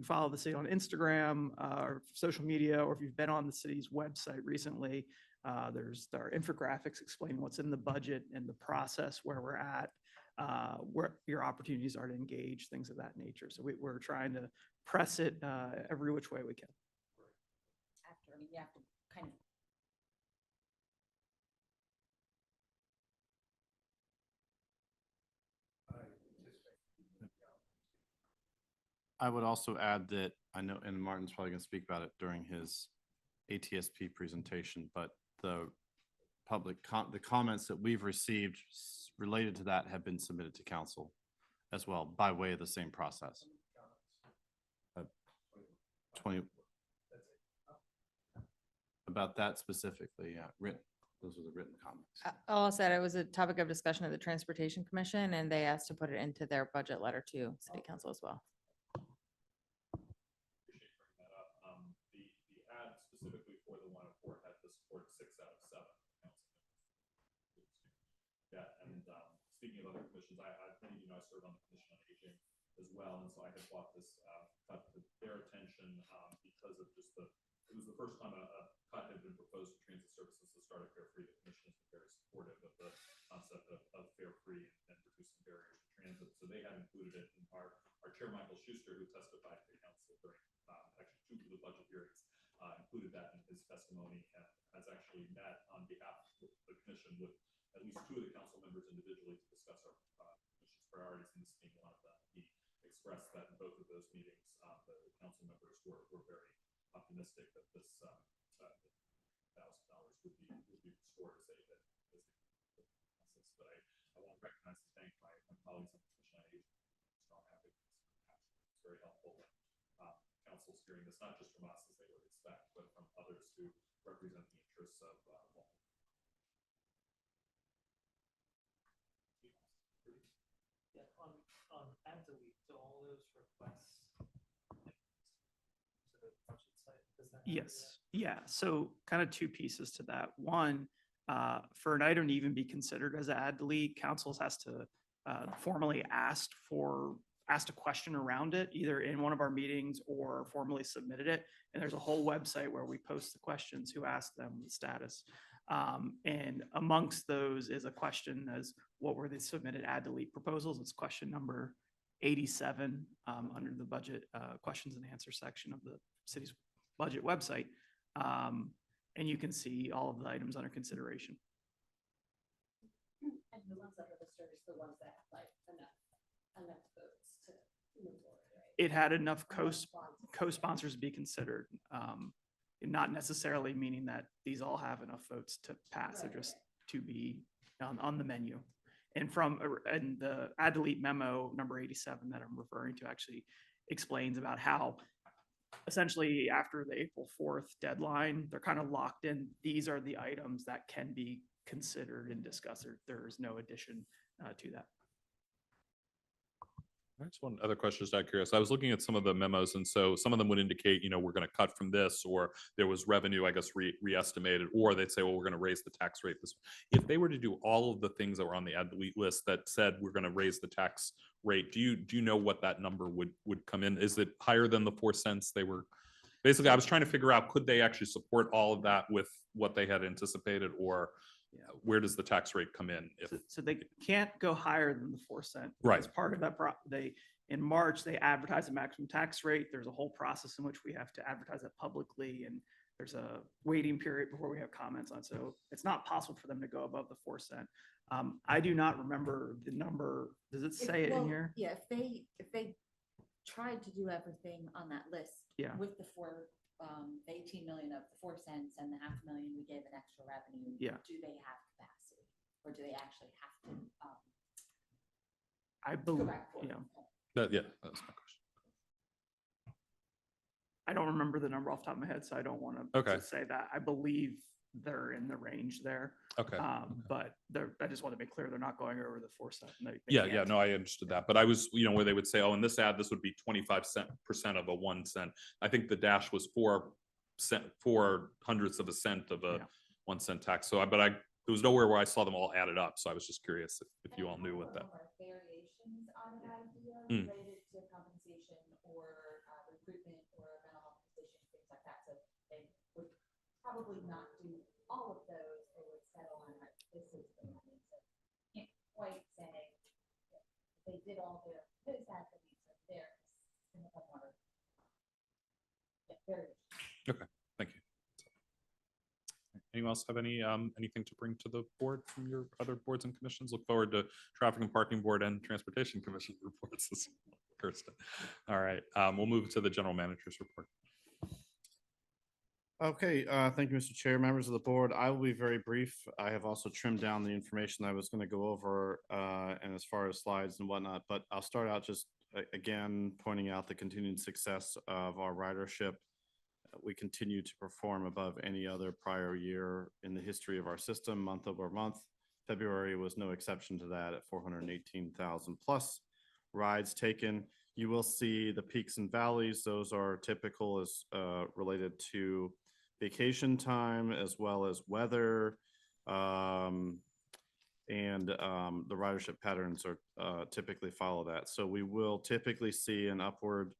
follow the city on Instagram or social media, or if you've been on the city's website recently, there are infographics explaining what's in the budget and the process where we're at, where your opportunities are to engage, things of that nature. So we're trying to press it every which way we can. After, I mean, you have to kind of. I would also add that I know, and Martin's probably going to speak about it during his ATSP presentation, but the the comments that we've received related to that have been submitted to council as well by way of the same process. 20 about that specifically, yeah, written. Those were the written comments. All said, it was a topic of discussion at the Transportation Commission, and they asked to put it into their budget letter to City Council as well. Appreciate bringing that up. The ad specifically for the 104 had the support 6 out of 7 council members. Yeah, and speaking of other commissions, I think, I serve on the Commission on Aging as well, and so I had brought this cut to their attention because of just it was the first time a cut had been proposed to transit services to start at fare free. The commission has been very supportive of the concept of fare free and reducing barriers to transit. So they had included it in our chair, Michael Schuster, who testified to the council during actually 2 of the budget hearings, included that in his testimony, and has actually met on behalf of the commission with at least 2 of the council members individually to discuss our commission's priorities, and this being one of them. He expressed that in both of those meetings, the council members were very optimistic that this $1,000 would be restored as a process. But I want to recognize and thank my colleagues on the Commission on Aging, strong advocates. It's very helpful when council's hearing this, not just from us as they would expect, but from others who represent the interests of Yeah, on add delete, so all those requests. To the budget site, does that? Yes. Yeah. So kind of 2 pieces to that. One, for an item to even be considered as an add delete, council has to formally ask a question around it, either in one of our meetings or formally submitted it. And there's a whole website where we post the questions, who asked them, the status. And amongst those is a question as what were the submitted add delete proposals? It's question number 87 under the budget questions and answer section of the city's budget website. And you can see all of the items under consideration. And the ones that are listed is the ones that have like enough votes to move forward, right? It had enough co-sponsors to be considered. Not necessarily meaning that these all have enough votes to pass, they're just to be on the menu. And and the add delete memo number 87 that I'm referring to actually explains about how essentially after the April 4th deadline, they're kind of locked in. These are the items that can be considered and discussed. There's no addition to that. Just one other question, just out of curiosity. I was looking at some of the memos, and so some of them would indicate, we're going to cut from this, or there was revenue, I guess, re-estimated, or they'd say, well, we're going to raise the tax rate. If they were to do all of the things that were on the add delete list that said we're going to raise the tax rate, do you know what that number would come in? Is it higher than the 4 cents they were? Basically, I was trying to figure out, could they actually support all of that with what they had anticipated, or where does the tax rate come in? So they can't go higher than the 4 cent. Right. As part of that, in March, they advertise the maximum tax rate. There's a whole process in which we have to advertise that publicly, and there's a waiting period before we have comments on. So it's not possible for them to go above the 4 cent. I do not remember the number. Does it say it in here? Yeah, if they tried to do everything on that list. Yeah. With the 4 the 18 million of the 4 cents and the 500,000 we gave an extra revenue. Yeah. Do they have capacity or do they actually have to? I believe, correct for yeah. Yeah, that's my question. I don't remember the number off the top of my head, so I don't want Okay. to say that. I believe they're in the range there. Okay. But I just want to be clear, they're not going over the 4 cent. Yeah, no, I understood that, but I was, where they would say, oh, in this ad, this would be 25% of a 1 cent. I think the dash was 4 hundredths of a cent of a 1 cent tax. So, there was nowhere where I saw them all added up. So I was just curious if you all knew what that. Variations on an idea related to compensation or recruitment or mental health position, things like that. So they would probably not do all of those. They would settle on like this is the money. So can't quite say they did all their this attributes of theirs in the more variations. Okay, thank you. Anyone else have anything to bring to the board from your other boards and commissions? Look forward to Traffic and Parking Board and Transportation Commission reports this Kirsten. All right, we'll move to the general manager's report. Okay, thank you, Mr. Chair, members of the board. I will be very brief. I have also trimmed down the information I was going to go over and as far as slides and whatnot, but I'll start out just again pointing out the continued success of our ridership. We continue to perform above any other prior year in the history of our system, month over month. February was no exception to that at 418,000 plus rides taken. You will see the peaks and valleys. Those are typical as related to vacation time as well as weather. The ridership patterns are typically follow that. So we will typically see an upward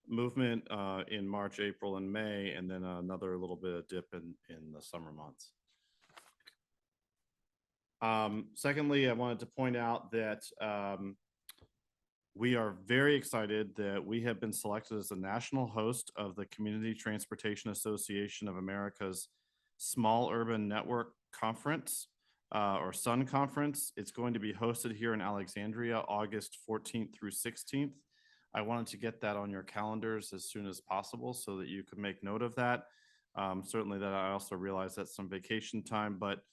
movement in March, April, and May, and then another little bit of dip in the summer months. Secondly, I wanted to point out that we are very excited that we have been selected as the national host of the Community Transportation Association of America's Small Urban Network Conference, or SUN Conference. It's going to be hosted here in Alexandria, August 14th through 16th. I wanted to get that on your calendars as soon as possible so that you could make note of that. Certainly that I also realize that's some vacation time, but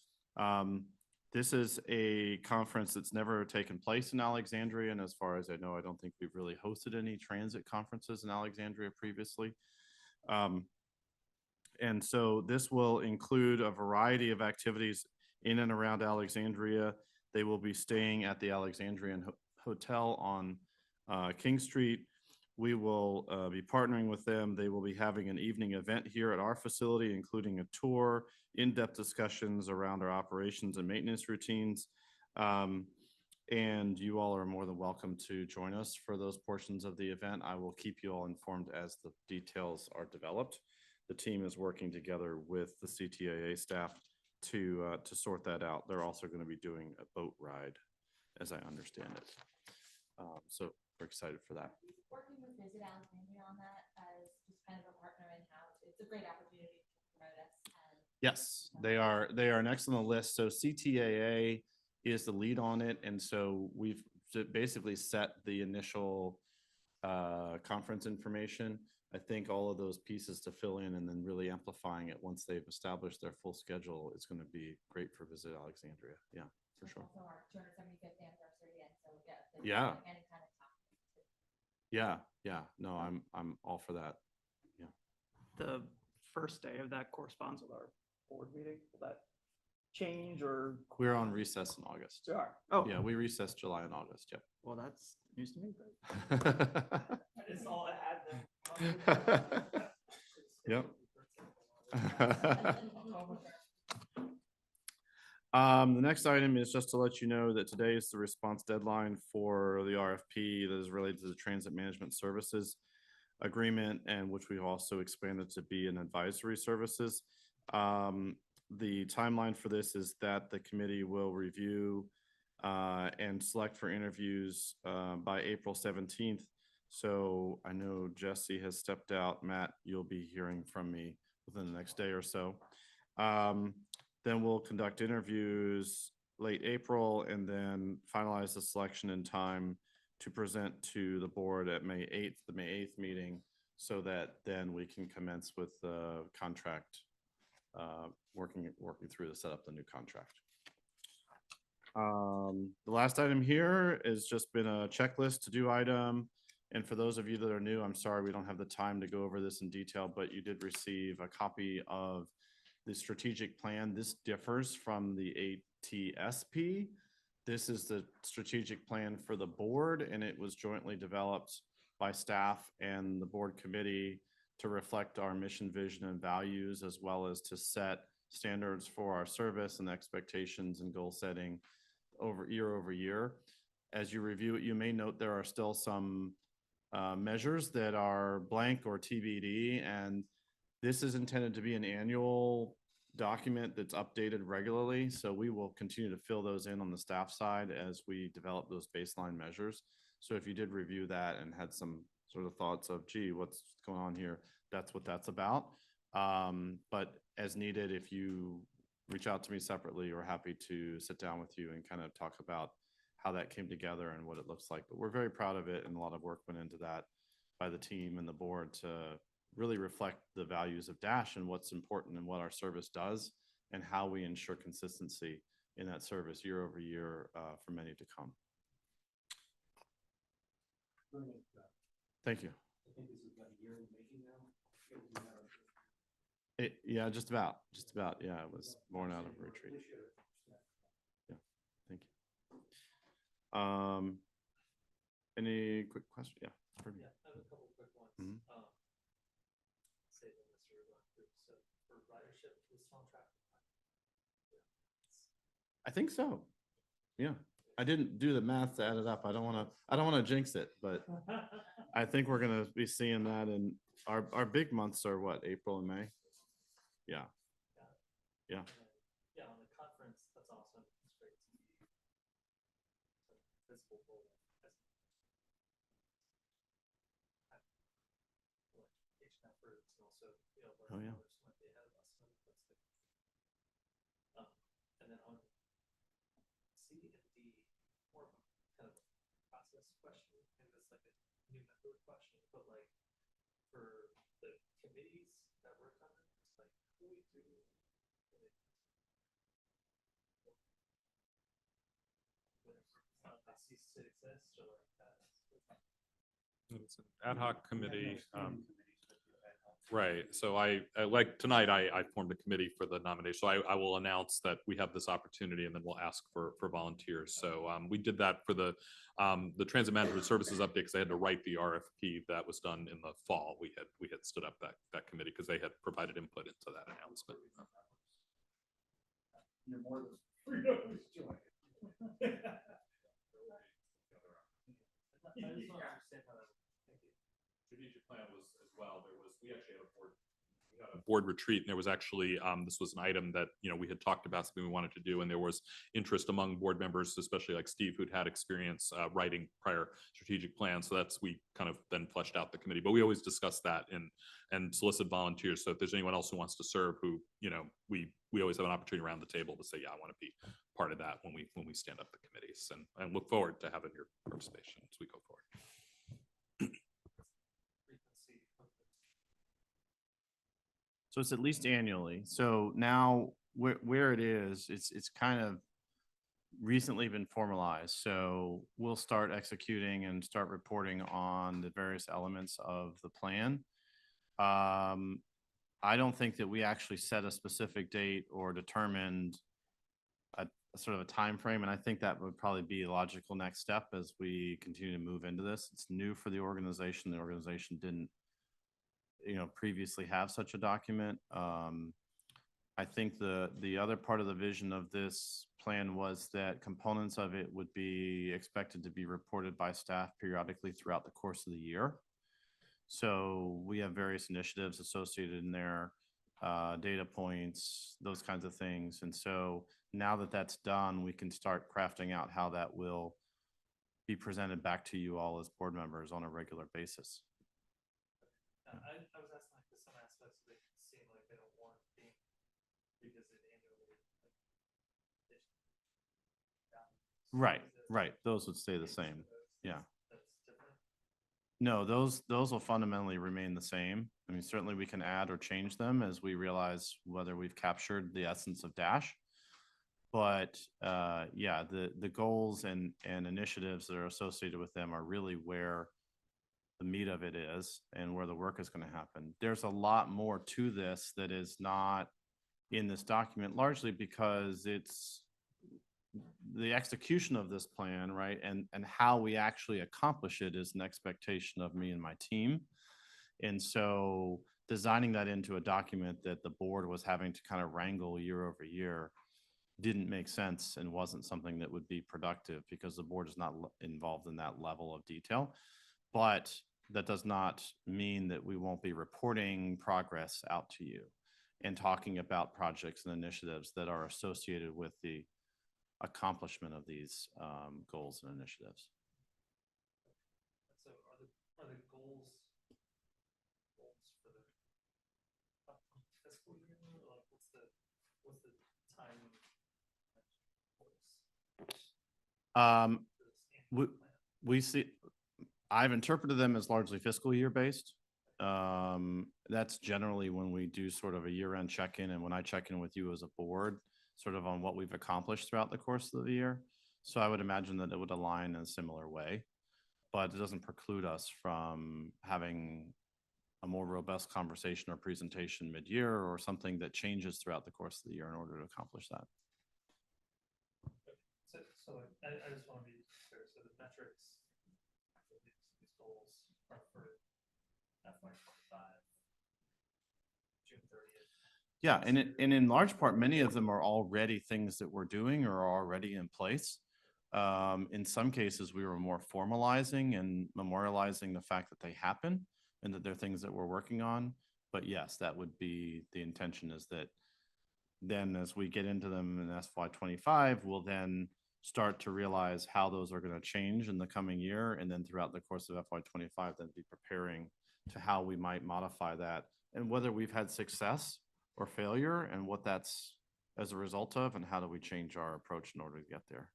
this is a conference that's never taken place in Alexandria. And as far as I know, I don't think we've really hosted any transit conferences in Alexandria previously. And so this will include a variety of activities in and around Alexandria. They will be staying at the Alexandrian Hotel on King Street. We will be partnering with them. They will be having an evening event here at our facility, including a tour, in-depth discussions around our operations and maintenance routines. And you all are more than welcome to join us for those portions of the event. I will keep you all informed as the details are developed. The team is working together with the CTAA staff to sort that out. They're also going to be doing a boat ride, as I understand it. So we're excited for that. Working with Visit Alexandria on that as just kind of a partner in-house. It's a great opportunity to promote us. Yes, they are next on the list. So CTAA is the lead on it. And so we've basically set the initial conference information. I think all of those pieces to fill in and then really amplifying it once they've established their full schedule is going to be great for Visit Alexandria. Yeah, for sure. Also our 275th anniversary, and so we get Yeah. any kind of time. Yeah. No, I'm all for that. Yeah. The first day of that corresponds with our board meeting. Will that change or? We're on recess in August. We are. Oh. Yeah, we recess July and August. Yep. Well, that's news to me. That's all I had then. Yep. The next item is just to let you know that today is the response deadline for the RFP that is related to the Transit Management Services Agreement, and which we've also expanded to be an advisory services. The timeline for this is that the committee will review and select for interviews by April 17th. So I know Jesse has stepped out. Matt, you'll be hearing from me within the next day or so. Then we'll conduct interviews late April and then finalize the selection in time to present to the board at May 8th, the May 8th meeting, so that then we can commence with the contract, working through to set up the new contract. The last item here is just been a checklist to do item. And for those of you that are new, I'm sorry, we don't have the time to go over this in detail, but you did receive a copy of the strategic plan. This differs from the ATSP. This is the strategic plan for the board, and it was jointly developed by staff and the board committee to reflect our mission, vision, and values, as well as to set standards for our service and expectations and goal setting year over year. As you review it, you may note there are still some measures that are blank or TBD, and this is intended to be an annual document that's updated regularly. So we will continue to fill those in on the staff side as we develop those baseline measures. So if you did review that and had some sort of thoughts of, gee, what's going on here, that's what that's about. But as needed, if you reach out to me separately, we're happy to sit down with you and kind of talk about how that came together and what it looks like. But we're very proud of it, and a lot of work went into that by the team and the board to really reflect the values of DASH and what's important and what our service does and how we ensure consistency in that service year over year for many to come. Thank you. I think this is about a year in the making now. Yeah, just about. Yeah, it was born out of a retreat. Yeah, thank you. Any quick question? Yeah. Yeah, I have a couple of quick ones. Mhm. Saving this year going through. So for ridership, was on track? I think so. Yeah. I didn't do the math to add it up. I don't want to jinx it, but I think we're going to be seeing that in our big months are what, April and May? Yeah. Yeah. Yeah, on the conference, that's awesome. It's great to be visible. Education efforts and also, you know, Oh, yeah. others might be ahead of us. So that's good. And then on C and D, more of a kind of process question, and it's like a new member question, but like for the committees that work on it, it's like who we do. They cease to exist or like that. It's an ad hoc committee. Right. So I like tonight, I formed a committee for the nomination. So I will announce that we have this opportunity and then we'll ask for volunteers. So we did that for the transit management services update because I had to write the RFP that was done in the fall. We had stood up that committee because they had provided input into that announcement. You're more than free to join. I just want to understand how that. Strategic plan was as well. We actually had a board retreat, and there was actually this was an item that we had talked about, something we wanted to do, and there was interest among board members, especially like Steve, who'd had experience writing prior strategic plans. So we kind of then fleshed out the committee. But we always discuss that and solicit volunteers. So if there's anyone else who wants to serve, who we always have an opportunity around the table to say, yeah, I want to be part of that when we stand up the committees, and look forward to having your participation as we go forward. So it's at least annually. So now where it is, it's kind of recently been formalized. So we'll start executing and start reporting on the various elements of the plan. I don't think that we actually set a specific date or determined a sort of a time frame, and I think that would probably be a logical next step as we continue to move into this. It's new for the organization. The organization didn't previously have such a document. I think the other part of the vision of this plan was that components of it would be expected to be reported by staff periodically throughout the course of the year. So we have various initiatives associated in there, data points, those kinds of things. And so now that that's done, we can start crafting out how that will be presented back to you all as board members on a regular basis. I was asking like some aspects of it seem like they don't want being revisited annually. Right. Those would stay the same. Yeah. That's different. No, those will fundamentally remain the same. I mean, certainly we can add or change them as we realize whether we've captured the essence of Dash. But yeah, the goals and initiatives that are associated with them are really where the meat of it is and where the work is going to happen. There's a lot more to this that is not in this document, largely because it's the execution of this plan, right? And how we actually accomplish it is an expectation of me and my team. And so designing that into a document that the board was having to kind of wrangle year over year didn't make sense and wasn't something that would be productive because the board is not involved in that level of detail. But that does not mean that we won't be reporting progress out to you and talking about projects and initiatives that are associated with the accomplishment of these goals and initiatives. So are the goals for the upcoming fiscal year? Like what's the time? We see, I've interpreted them as largely fiscal year based. That's generally when we do sort of a year-end check-in and when I check in with you as a board, sort of on what we've accomplished throughout the course of the year. So I would imagine that it would align in a similar way, but it doesn't preclude us from having a more robust conversation or presentation mid-year or something that changes throughout the course of the year in order to accomplish that. So I just want to be clear. So the metrics for these goals are for FY25, June 30th. Yeah, and in large part, many of them are already things that we're doing or are already in place. In some cases, we were more formalizing and memorializing the fact that they happen and that they're things that we're working on. But yes, that would be the intention, is that then as we get into them in FY25, we'll then start to realize how those are going to change in the coming year. And then throughout the course of FY25, then be preparing to how we might modify that and whether we've had success or failure and what that's as a result of, and how do we change our approach in order to get there.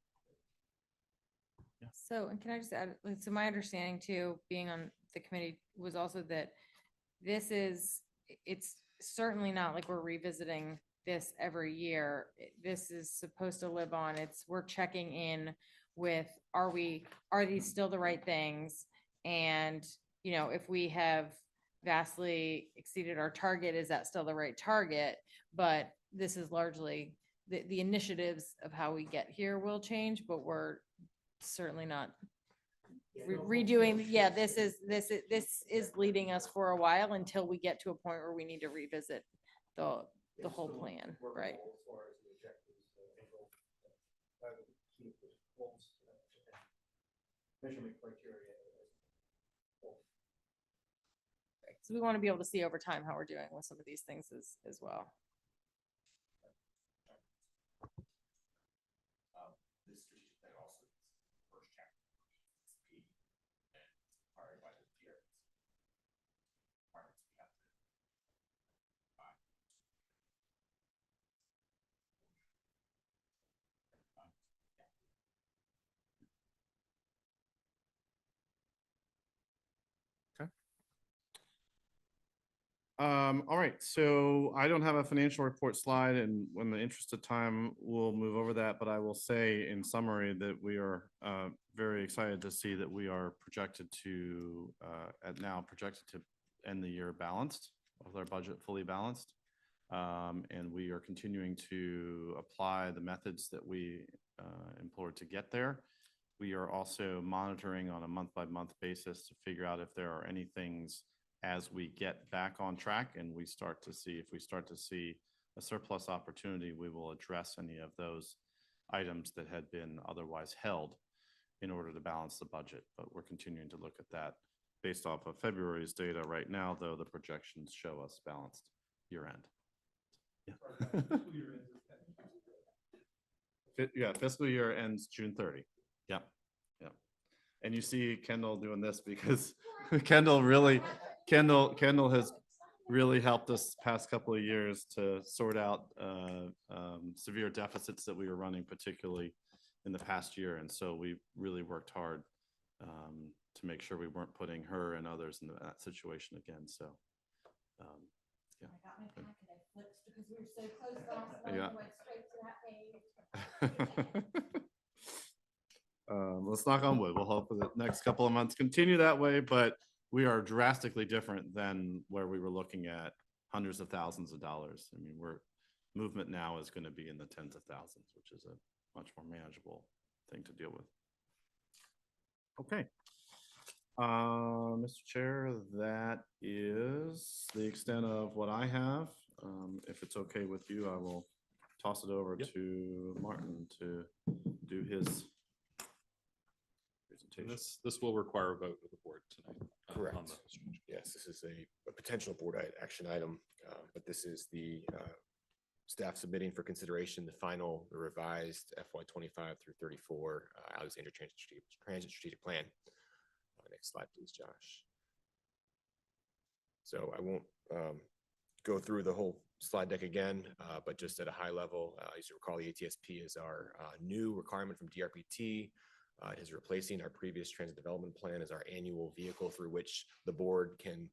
Yeah. So, and can I just add, like, so my understanding too, being on the committee, was also that it's certainly not like we're revisiting this every year. This is supposed to live on. We're checking in with, are these still the right things? And, if we have vastly exceeded our target, is that still the right target? But this is largely the initiatives of how we get here will change, but we're certainly not redoing. Yeah, this is leading us for a while until we get to a point where we need to revisit the whole plan, right? Measurement criteria. So we want to be able to see over time how we're doing with some of these things as well. This strategic plan also first chapter P and required by the year. Requirements we have to All right, so I don't have a financial report slide, and in the interest of time, we'll move over that. But I will say in summary that we are very excited to see that we are projected to end the year balanced, with our budget fully balanced. And we are continuing to apply the methods that we employed to get there. We are also monitoring on a month-by-month basis to figure out if there are any things as we get back on track and we start to see, if we start to see a surplus opportunity, we will address any of those items that had been otherwise held in order to balance the budget. But we're continuing to look at that based off of February's data. Right now, though, the projections show us balanced year end. Yeah, fiscal year ends June 30. Yeah, yeah. And you see Kendall doing this because Kendall has really helped us past couple of years to sort out severe deficits that we were running, particularly in the past year. And so we really worked hard to make sure we weren't putting her and others in that situation again. So, yeah. I got my packet, I flipped because we were so close last month, Yeah. went straight to that page. Let's knock on wood. We'll hope for the next couple of months continue that way, but we are drastically different than where we were looking at hundreds of thousands of dollars. I mean, movement now is going to be in the tens of thousands, which is a much more manageable thing to deal with. Okay. Mr. Chair, that is the extent of what I have. If it's okay with you, I will toss it over to Martin to do his presentation. This will require a vote of the board tonight. Correct. On the- Yes, this is a potential board action item, but this is the staff submitting for consideration the final, the revised FY 25 through 34 Alexandria Transit Strategic Plan. Next slide, please, Josh. So I won't go through the whole slide deck again, but just at a high level, as you recall, the ATSP is our new requirement from DRPT. It is replacing our previous transit development plan as our annual vehicle through which the board can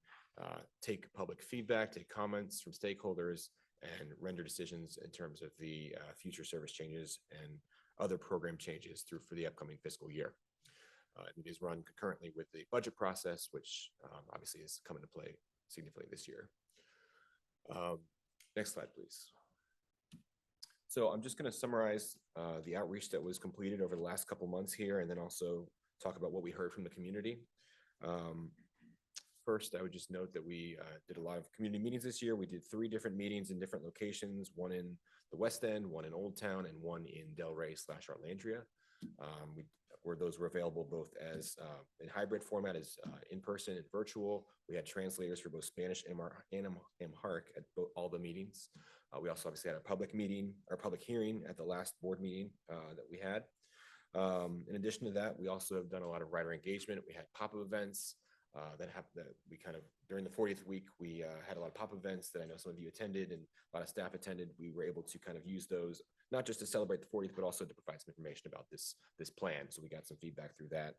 take public feedback, take comments from stakeholders, and render decisions in terms of the future service changes and other program changes for the upcoming fiscal year. It is run concurrently with the budget process, which obviously is coming to play significantly this year. Next slide, please. So I'm just going to summarize the outreach that was completed over the last couple months here, and then also talk about what we heard from the community. First, I would just note that we did a lot of community meetings this year. We did 3 different meetings in different locations, one in the West End, one in Old Town, and one in Delray/Arlandria. Where those were available both as in hybrid format as in person and virtual. We had translators for both Spanish and Amharic at all the meetings. We also obviously had a public meeting or public hearing at the last board meeting that we had. In addition to that, we also have done a lot of writer engagement. We had pop-up events that we kind of, during the 40th week, we had a lot of pop-up events that I know some of you attended and a lot of staff attended. We were able to kind of use those, not just to celebrate the 40th, but also to provide some information about this plan. So we got some feedback through that.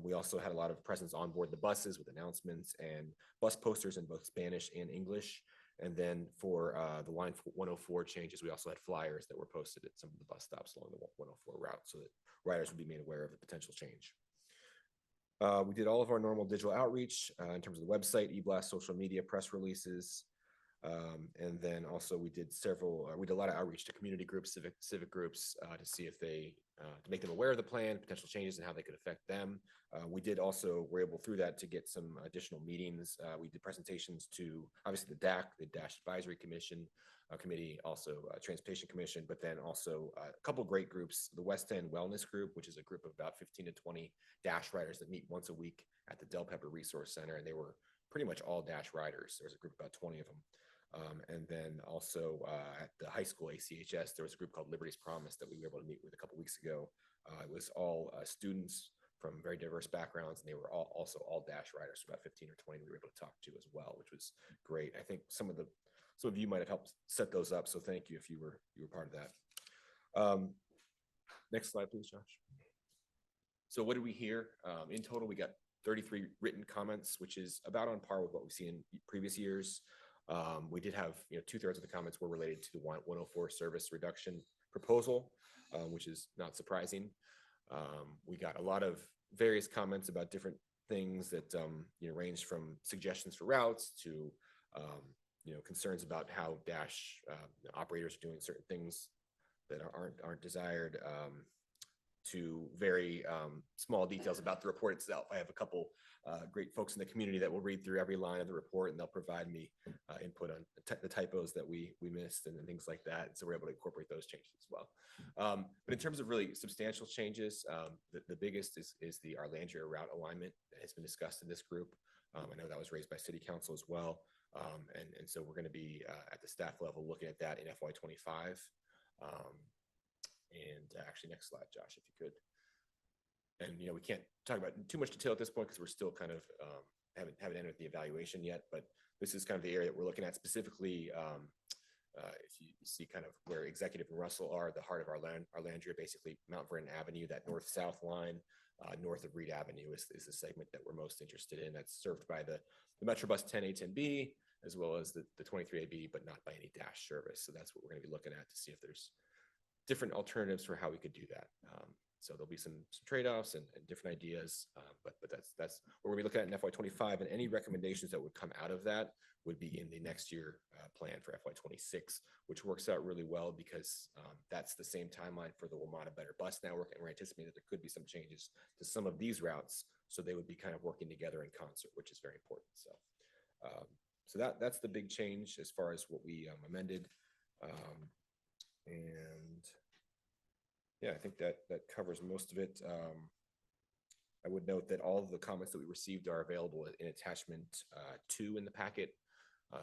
We also had a lot of presence on board the buses with announcements and bus posters in both Spanish and English. And then for the line 104 changes, we also had flyers that were posted at some of the bus stops along the 104 route so that riders would be made aware of the potential change. We did all of our normal digital outreach in terms of the website, e-blast, social media, press releases. And then also we did a lot of outreach to community groups, civic groups to see if to make them aware of the plan, potential changes and how they could affect them. We did also, were able through that to get some additional meetings. We did presentations to obviously the DAC, the Dash Advisory Commission Committee, also Transportation Commission, but then also a couple great groups, the West End Wellness Group, which is a group of about 15 to 20 Dash riders that meet once a week at the Del Pepper Resource Center. And they were pretty much all Dash riders. There was a group of about 20 of them. And then also at the high school ACHS, there was a group called Liberty's Promise that we were able to meet with a couple weeks ago. It was all students from very diverse backgrounds, and they were also all Dash riders, so about 15 or 20 we were able to talk to as well, which was great. I think some of you might have helped set those up, so thank you if you were part of that. Next slide, please, Josh. So what did we hear? In total, we got 33 written comments, which is about on par with what we've seen in previous years. We did have, 2/3 of the comments were related to the 104 service reduction proposal, which is not surprising. We got a lot of various comments about different things that ranged from suggestions for routes to concerns about how Dash operators are doing certain things that aren't desired, to very small details about the report itself. I have a couple great folks in the community that will read through every line of the report, and they'll provide me input on the typos that we missed and things like that. So we're able to incorporate those changes as well. But in terms of really substantial changes, the biggest is the Arlandria route alignment that has been discussed in this group. I know that was raised by City Council as well. And so we're going to be at the staff level looking at that in FY 25. And actually, next slide, Josh, if you could. And we can't talk about too much detail at this point because we're still kind of haven't entered the evaluation yet. But this is kind of the area that we're looking at specifically. If you see kind of where Executive and Russell are, the heart of Arlandria, basically Mount Vernon Avenue, that north-south line. north of Reed Avenue is the segment that we're most interested in. That's served by the Metrobus 10A, 10B, as well as the 23AB, but not by any dash service. So that's what we're going to be looking at to see if there's different alternatives for how we could do that. So there'll be some trade-offs and different ideas, but that's what we're gonna be looking at in FY25, and any recommendations that would come out of that would be in the next year plan for FY26, which works out really well because that's the same timeline for the WMATA Better Bus Network, and we're anticipating that there could be some changes to some of these routes, so they would be kind of working together in concert, which is very important. So that's the big change as far as what we amended. And yeah, I think that covers most of it. I would note that all of the comments that we received are available in attachment 2 in the packet,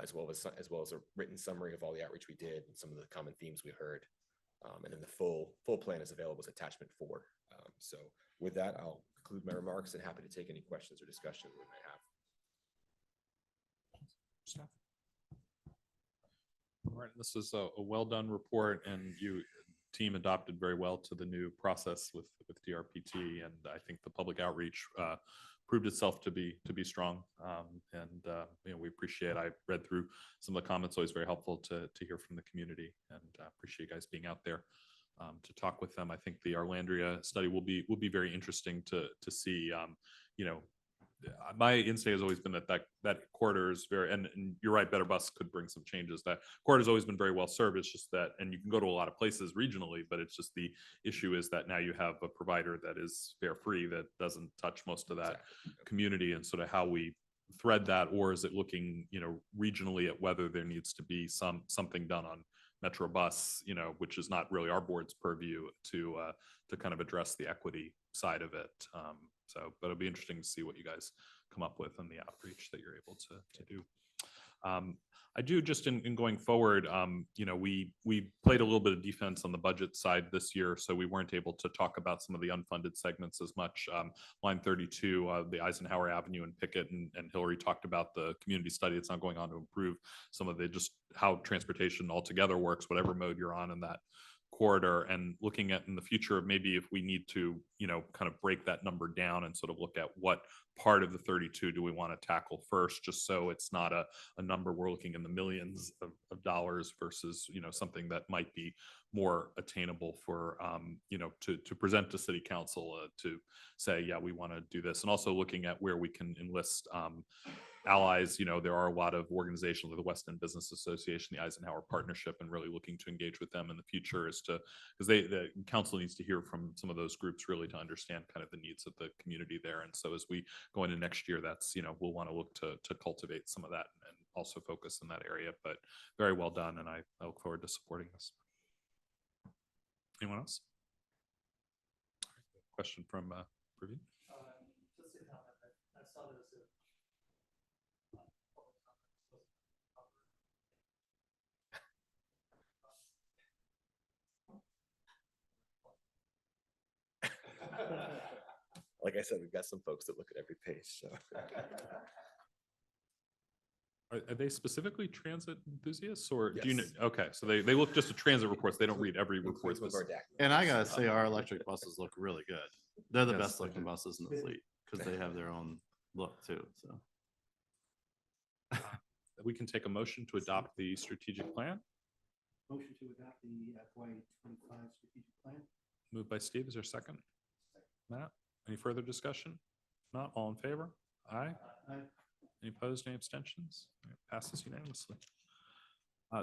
as well as a written summary of all the outreach we did and some of the common themes we heard. And then the full plan is available as attachment 4. So with that, I'll conclude my remarks and happy to take any questions or discussion we may have. All right, this is a well-done report, and you team adopted very well to the new process with DRPT, and I think the public outreach proved itself to be strong. We appreciate. I read through some of the comments. Always very helpful to hear from the community, and appreciate you guys being out there to talk with them. I think the Arlandria study will be very interesting to see. My instinct has always been that corridor is very, and you're right, Better Bus could bring some changes. That corridor has always been very well served. It's just that, and you can go to a lot of places regionally, but it's just the issue is that now you have a provider that is fare free that doesn't touch most of that community, and sort of how we thread that, or is it looking, regionally at whether there needs to be something done on Metro Bus, which is not really our board's purview to kind of address the equity side of it. But it'll be interesting to see what you guys come up with and the outreach that you're able to do. I do just in going forward, we played a little bit of defense on the budget side this year, so we weren't able to talk about some of the unfunded segments as much. Line 32, the Eisenhower Avenue and Pickett, and Hillary talked about the community study that's now going on to improve some of the just how transportation altogether works, whatever mode you're on in that corridor, and looking at in the future, maybe if we need to, kind of break that number down and sort of look at what part of the 32 do we want to tackle first, just so it's not a number we're looking in the millions of dollars versus, something that might be more attainable for, to present to city council to say, yeah, we want to do this. And also looking at where we can enlist allies. There are a lot of organizations like the West End Business Association, the Eisenhower Partnership, and really looking to engage with them in the future because the council needs to hear from some of those groups really to understand kind of the needs of the community there. And so as we go into next year, that's, we'll want to look to cultivate some of that and also focus in that area, but very well done. And I look forward to supporting this. Anyone else? Question from Praveen? Just a comment. I saw there was a Like I said, we've got some folks that look at every page. So. Are they specifically transit enthusiasts, or Yes. do you know? Okay, so they look just at transit reports. They don't read every report. And I gotta say, our electric buses look really good. They're the best looking buses in the fleet because they have their own look too. So we can take a motion to adopt the strategic plan. Motion to adopt the FY25 strategic plan. Moved by Steve. Is there a second? Matt, any further discussion? Not all in favor? Aye. Aye. Any opposed, any abstentions? All right, passes unanimously.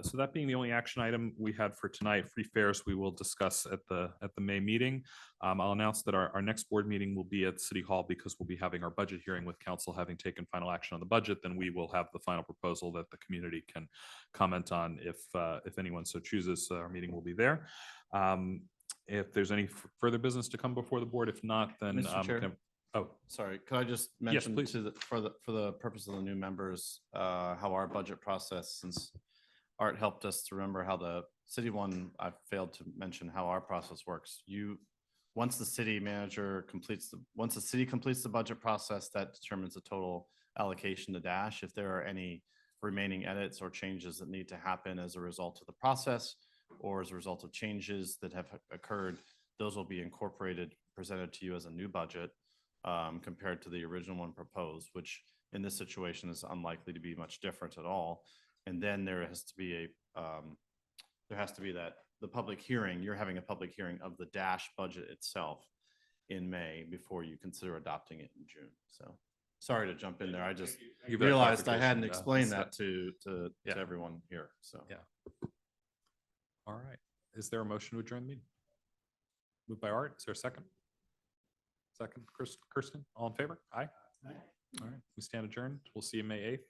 So that being the only action item we had for tonight, free fares we will discuss at the May meeting. I'll announce that our next board meeting will be at City Hall because we'll be having our budget hearing with council having taken final action on the budget. Then we will have the final proposal that the community can comment on if anyone so chooses. Our meeting will be there. If there's any further business to come before the board, if not, then Mr. Chair. Oh, sorry. Could I just Yes, mention please. for the purpose of the new members, how our budget process, since Art helped us to remember how the city one, I failed to mention how our process works. Once the city completes the budget process, that determines the total allocation to Dash. If there are any remaining edits or changes that need to happen as a result of the process or as a result of changes that have occurred, those will be incorporated, presented to you as a new budget compared to the original one proposed, which in this situation is unlikely to be much different at all. And then there has to be the public hearing, you're having a public hearing of the DASH budget itself in May before you consider adopting it in June. So sorry to jump in there. I just Thank you for that realized I hadn't clarification. explained So- that to Yeah. everyone here. So. Yeah. All right. Is there a motion to adjourn the meeting? Moved by Art. Is there a second? Second, Kirsten, all in favor? Aye. All right, we stand adjourned. We'll see you May 8th.